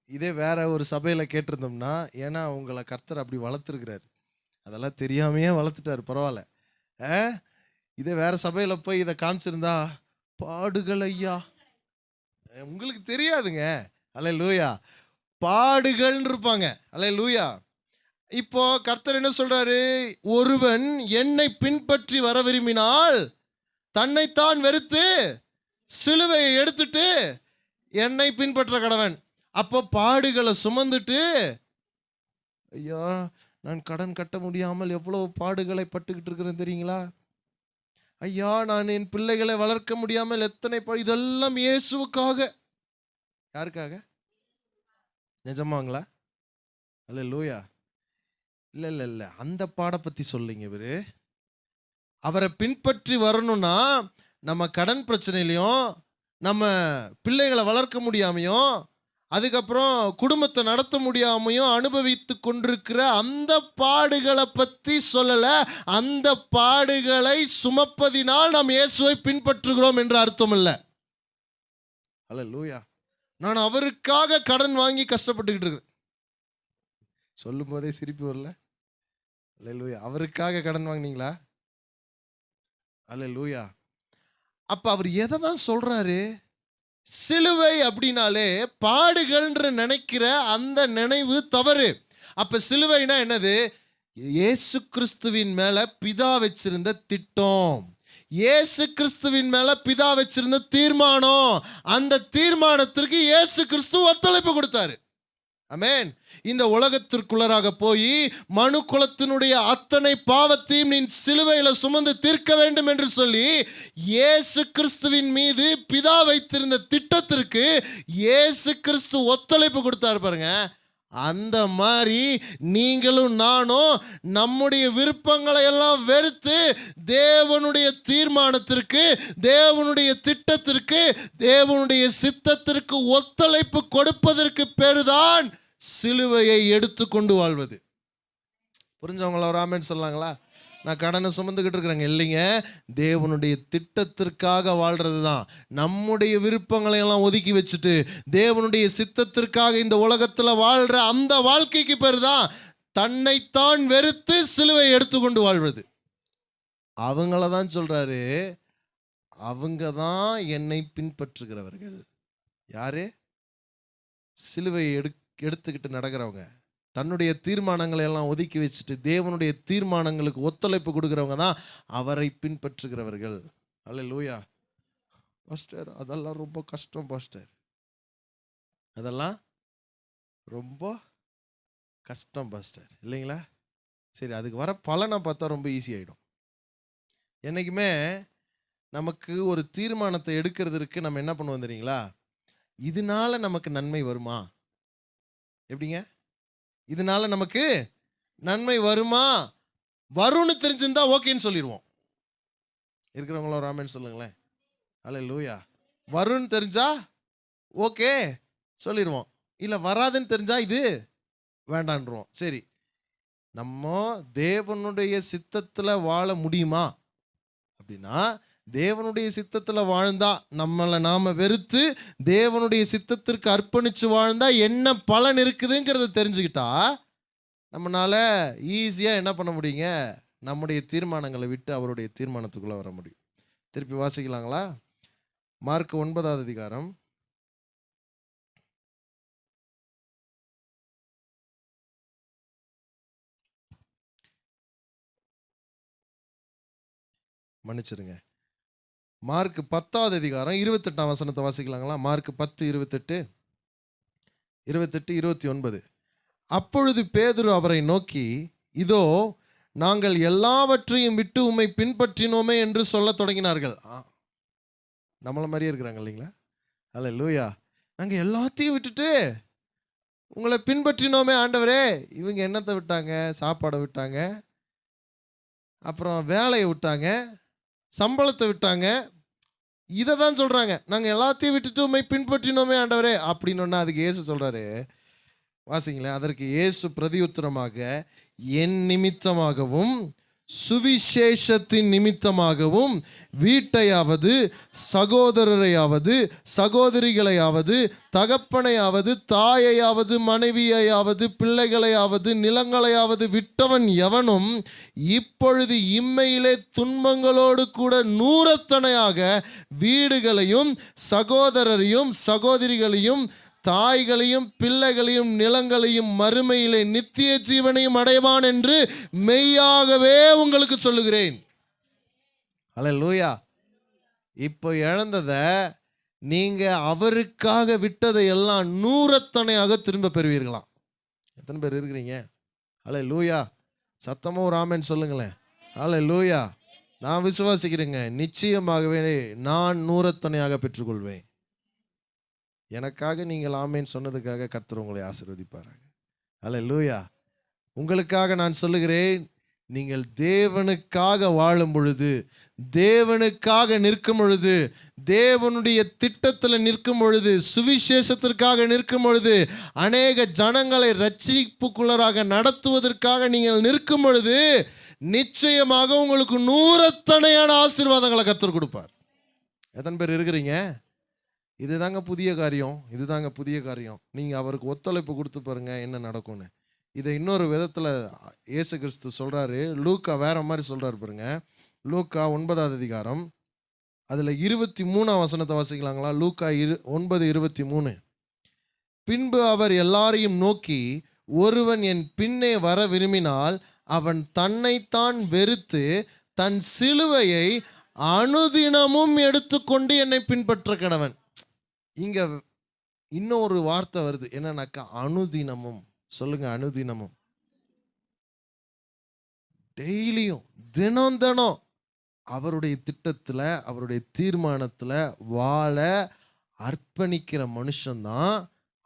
இதே வேற ஒரு சபையில கேட்டிருந்தோம்னா, ஏன்னா உங்களை கர்த்தர் அப்படி வளர்த்துருக்கிறாரு, அதெல்லாம் தெரியாமையே வளர்த்துட்டாரு, பரவாயில்ல. இதே வேற சபையில போய் இதை காமிச்சிருந்தா, பாடுகள் ஐயா, உங்களுக்கு தெரியாதுங்க. அல்லேலூயா. பாடுகள் இருப்பாங்க. அல்லேலூயா. இப்போ கர்த்தர் என்ன சொல்றாரு? ஒருவன் என்னை பின்பற்றி வர விரும்பினால் தன்னைத்தான் வெறுத்து சிலுவையை எடுத்துட்டு என்னை பின்பற்ற கடவன். அப்போ பாடுகளை சுமந்துட்டு, ஐயா நான் கடன் கட்ட முடியாமல் எவ்வளவு பாடுகளை பட்டுக்கிட்டு இருக்கிறேன் தெரியுங்களா? ஐயா நான் என் பிள்ளைகளை வளர்க்க முடியாமல் எத்தனை இதெல்லாம் இயேசுவுக்காக. யாருக்காக? நிஜமாங்களா? அல்லேலூயா. இல்ல அந்த பாட பத்தி சொல்லிங்க. இவரு அவரை பின்பற்றி வரணும்னா நம்ம கடன் பிரச்சனையிலையும், நம்ம பிள்ளைகளை வளர்க்க முடியாமையும், அதுக்கப்புறம் குடும்பத்தை நடத்த முடியாமையும் அனுபவித்து கொண்டிருக்கிற அந்த பாடுகளை பத்தி சொல்லல. அந்த பாடுகளை சுமப்பதினால் நாம் இயேசுவை பின்பற்றுகிறோம் என்று அர்த்தம் இல்லை. அல்லேலூயா. நான் அவருக்காக கடன் வாங்கி கஷ்டப்பட்டுக்கிட்டு இருக்கிறேன். சொல்லும் போதே சிரிப்பு வரல? அல்லேலூயா. அவருக்காக கடன் வாங்கினீங்களா? அல்லேலூயா. அப்ப அவர் எதை தான் சொல்றாரு? சிலுவை அப்படின்னாலே பாடுகள்ன்ற நினைக்கிற அந்த நினைவு தவறு. அப்ப சிலுவைனா என்னது? இயேசு கிறிஸ்துவின் மேல பிதா வச்சிருந்த திட்டம், இயேசு கிறிஸ்துவின் மேல பிதா வச்சிருந்த தீர்மானம். அந்த தீர்மானத்திற்கு இயேசு கிறிஸ்து ஒத்துழைப்பு கொடுத்தாரு. ஆமென். இந்த உலகத்திற்குள்ளராக போய் மனு குலத்தினுடைய அத்தனை பாவத்தையும் நீ சிலுவையில சுமந்து தீர்க்க வேண்டும் என்று சொல்லி இயேசு கிறிஸ்துவின் மீது பிதா வைத்திருந்த திட்டத்திற்கு இயேசு கிறிஸ்து ஒத்துழைப்பு கொடுத்தாரு பாருங்க. அந்த மாதிரி நீங்களும் நானும் நம்முடைய விருப்பங்களை எல்லாம் வெறுத்து தேவனுடைய தீர்மானத்திற்கு, தேவனுடைய திட்டத்திற்கு, தேவனுடைய சித்தத்திற்கு ஒத்துழைப்பு கொடுப்பதற்கு பேருதான் சிலுவையை எடுத்துக்கொண்டு வாழ்வது. புரிஞ்சவங்களா? ஒரு ஆமென் சொல்லாங்களா? நான் கடனை சுமந்துக்கிட்டு இருக்கிறேங்க. இல்லைங்க, தேவனுடைய திட்டத்திற்காக வாழ்றது தான். நம்முடைய விருப்பங்களை எல்லாம் ஒதுக்கி வச்சுட்டு தேவனுடைய சித்தத்திற்காக இந்த உலகத்தில் வாழ்ற அந்த வாழ்க்கைக்கு பேர் தான் தன்னைத்தான் வெறுத்து சிலுவை எடுத்துக்கொண்டு வாழ்வது. அவங்கள தான் சொல்றாரு, அவங்க தான் என்னை பின்பற்றுகிறவர்கள். யாரு? சிலுவையை எடுத்துக்கிட்டு நடக்கிறவங்க, தன்னுடைய தீர்மானங்களை எல்லாம் ஒதுக்கி வச்சுட்டு தேவனுடைய தீர்மானங்களுக்கு ஒத்துழைப்பு கொடுக்கிறவங்க தான் அவரை பின்பற்றுகிறவர்கள். அல்லேலூயா. பாஸ்டர் அதெல்லாம் ரொம்ப கஷ்டம் பாஸ்டர், அதெல்லாம் ரொம்ப கஷ்டம் பாஸ்டர், இல்லைங்களா? சரி, அதுக்கு வர பலனை பார்த்தா ரொம்ப ஈஸி ஆகிடும். என்றைக்குமே நமக்கு ஒரு தீர்மானத்தை எடுக்கிறதுக்கு நம்ம என்ன பண்ணுவோம் தெரியுங்களா? இதனால நமக்கு நன்மை வருமா? எப்படிங்க? இதனால நமக்கு நன்மை வருமா? வரும்னு தெரிஞ்சிருந்தா ஓகேன்னு சொல்லிடுவோம். இருக்கிறவங்களோ ராமன் சொல்லுங்களேன். அல்லேலூயா. வரும்னு தெரிஞ்சா ஓகே சொல்லிடுவோம். இல்லை வராதுன்னு தெரிஞ்சா இது வேண்டான்றுவோம். சரி, நம்ம தேவனுடைய சித்தத்துல வாழ முடியுமா அப்படின்னா, தேவனுடைய சித்தத்துல வாழ்ந்தா, நம்மளை நாம வெறுத்து தேவனுடைய சித்தத்திற்கு அர்ப்பணிச்சு வாழ்ந்தா என்ன பலன் இருக்குதுங்கிறத தெரிஞ்சுக்கிட்டா நம்மளால ஈஸியா என்ன பண்ண முடியுங்க, நம்முடைய தீர்மானங்களை விட்டு அவருடைய தீர்மானத்துக்குள்ள வர முடியும். திருப்பி வாசிக்கலாங்களா? மார்க் 9வது அதிகாரம் 10வது அதிகாரம் 28ஆம் வசனத்தை வாசிக்கலாங்களா? மார்க் 10:28, 29. அப்பொழுது பேதுரு அவரை நோக்கி, இதோ நாங்கள் எல்லாவற்றையும் விட்டு உம்மை பின்பற்றினோமே என்று சொல்ல தொடங்கினார்கள். நம்மள மாதிரியே இருக்கிறாங்க இல்லைங்களா? அல்லேலூயா. நாங்கள் எல்லாத்தையும் விட்டுட்டு உங்களை பின்பற்றினோமே ஆண்டவரே. இவங்க என்னத்தை விட்டாங்க? சாப்பாடை விட்டாங்க, அப்புறம் வேலையை விட்டாங்க, சம்பளத்தை விட்டாங்க. இதை தான் சொல்கிறாங்க, நாங்கள் எல்லாத்தையும் விட்டுட்டு உம்மை பின்பற்றினோமே ஆண்டவரே அப்படின்னு. அதுக்கு இயேசு சொல்கிறாரு, வாசிங்களேன். அதற்கு இயேசு பிரதியுத்தரமாக, என் நிமித்தமாகவும் சுவிசேஷத்தின் நிமித்தமாகவும் வீட்டையாவது சகோதரரையாவது சகோதரிகளையாவது தகப்பனையாவது தாயையாவது மனைவியையாவது பிள்ளைகளையாவது நிலங்களையாவது விட்டவன் எவனும் இப்பொழுது இம்மையிலே துன்பங்களோடு கூட 100 வீடுகளையும் சகோதரரையும் சகோதரிகளையும் தாய்களையும் பிள்ளைகளையும் நிலங்களையும் மறுமையிலே நித்திய ஜீவனையும் அடைவான் என்று மெய்யாகவே உங்களுக்கு சொல்லுகிறேன். அல்லேலூயா. இப்போ இழந்ததை நீங்க அவருக்காக விட்டதை எல்லாம் 100 திரும்ப பெறுவீர்களாம். எத்தனை பேர் இருக்கிறீங்க? அல்லேலூயா. சத்தமா ஒரு ஆமென் சொல்லுங்களேன். அல்லேலூயா. நான் விசுவாசிக்கிறேங்க, நிச்சயமாகவே நான் 100 பெற்றுக்கொள்வேன். எனக்காக நீங்கள் ஆமேன் சொன்னதுக்காக கர்த்தர் உங்களை ஆசீர்வதிப்பாராங்க. அல்லேலூயா. உங்களுக்காக நான் சொல்லுகிறேன், நீங்கள் தேவனுக்காக வாழும் பொழுது, தேவனுக்காக நிற்கும் பொழுது, தேவனுடைய திட்டத்தில் நிற்கும் பொழுது, சுவிசேஷத்திற்காக நிற்கும் பொழுது, அநேக ஜனங்களை ரட்சிப்புக்குள்ளராக நடத்துவதற்காக நீங்கள் நிற்கும் பொழுது நிச்சயமாக உங்களுக்கு 100 ஆசீர்வாதங்களை கர்த்தர் கொடுப்பார். எத்தனை பேர் இருக்கிறீங்க? இதுதாங்க புதிய காரியம், இதுதாங்க புதிய காரியம். நீங்கள் அவருக்கு ஒத்துழைப்பு கொடுத்து பாருங்க என்ன நடக்கும்னு. இதை இன்னொரு விதத்தில் இயேசு கிறிஸ்து சொல்கிறாரு. லூக்கா வேற மாதிரி சொல்கிறாரு பாருங்க. லூக்கா 9வது அதிகாரம் அதில் 23ஆம் வசனத்தை வாசிக்கலாங்களா? லூக்கா 9:23. பின்பு அவர் எல்லாரையும் நோக்கி, ஒருவன் என் பின்னே வர விரும்பினால் அவன் தன்னைத்தான் வெறுத்து தன் சிலுவையை அனுதினமும் எடுத்துக்கொண்டு என்னை பின்பற்ற கடவன். இங்க இன்னொரு வார்த்தை வருது, என்னன்னாக்கா அனுதினமும். சொல்லுங்க, அனுதினமும். டெய்லியும் தினம் அவருடைய திட்டத்துல அவருடைய தீர்மானத்துல வாழ அர்ப்பணிக்கிற மனுஷன்தான்,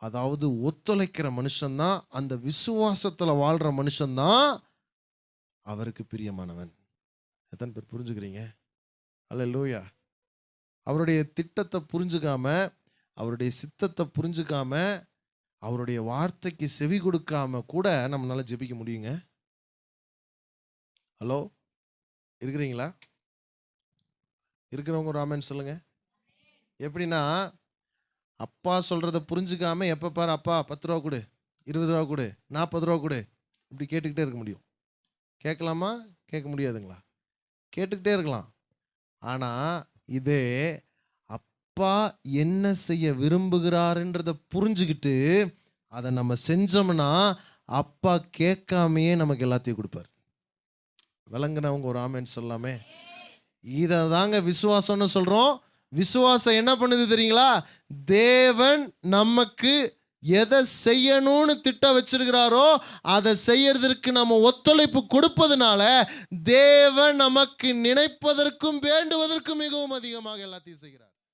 அதாவது ஒத்துழைக்கிற மனுஷன்தான், அந்த விசுவாசத்துல வாழ்ற மனுஷன்தான் அவருக்கு பிரியமானவன். எத்தனை பேர் புரிஞ்சுக்கிறீங்க? அல்லேலூயா. அவருடைய திட்டத்தை புரிஞ்சுக்காம, அவருடைய சித்தத்தை புரிஞ்சுக்காம, அவருடைய வார்த்தைக்கு செவி கொடுக்காம கூட நம்மளால ஜெபிக்க முடியுங்க. ஹலோ, இருக்கிறீங்களா? இருக்கிறவங்க ஒரு ஆமென் சொல்லுங்க. எப்படின்னா, அப்பா சொல்றத புரிஞ்சுக்காம எப்ப பாரு அப்பா 10 ரூபா கொடு, 20 ரூபா கொடு, 40 ரூபா கொடு, இப்படி கேட்டுக்கிட்டே இருக்க முடியும். கேட்கலாமா? கேட்க முடியாதுங்களா? கேட்டுக்கிட்டே இருக்கலாம். ஆனா இதே அப்பா என்ன செய்ய விரும்புகிறாருன்றத புரிஞ்சுக்கிட்டு அதை நம்ம செஞ்சோம்னா அப்பா கேட்காமையே நமக்கு எல்லாத்தையும் கொடுப்பார். விளங்குனவங்க ஒரு ஆமென் சொல்லாமே. இதை தாங்க விசுவாசம்னு சொல்றோம். விசுவாசம் என்ன பண்ணுது தெரியுங்களா? தேவன் நமக்கு எதை செய்யணும்னு திட்டம் வச்சிருக்கிறாரோ அதை செய்யறதற்கு நம்ம ஒத்துழைப்பு கொடுப்பதனால தேவன் நமக்கு நினைப்பதற்கும் வேண்டுவதற்கும் மிகவும் அதிகமாக எல்லாத்தையும் செய்கிறார்.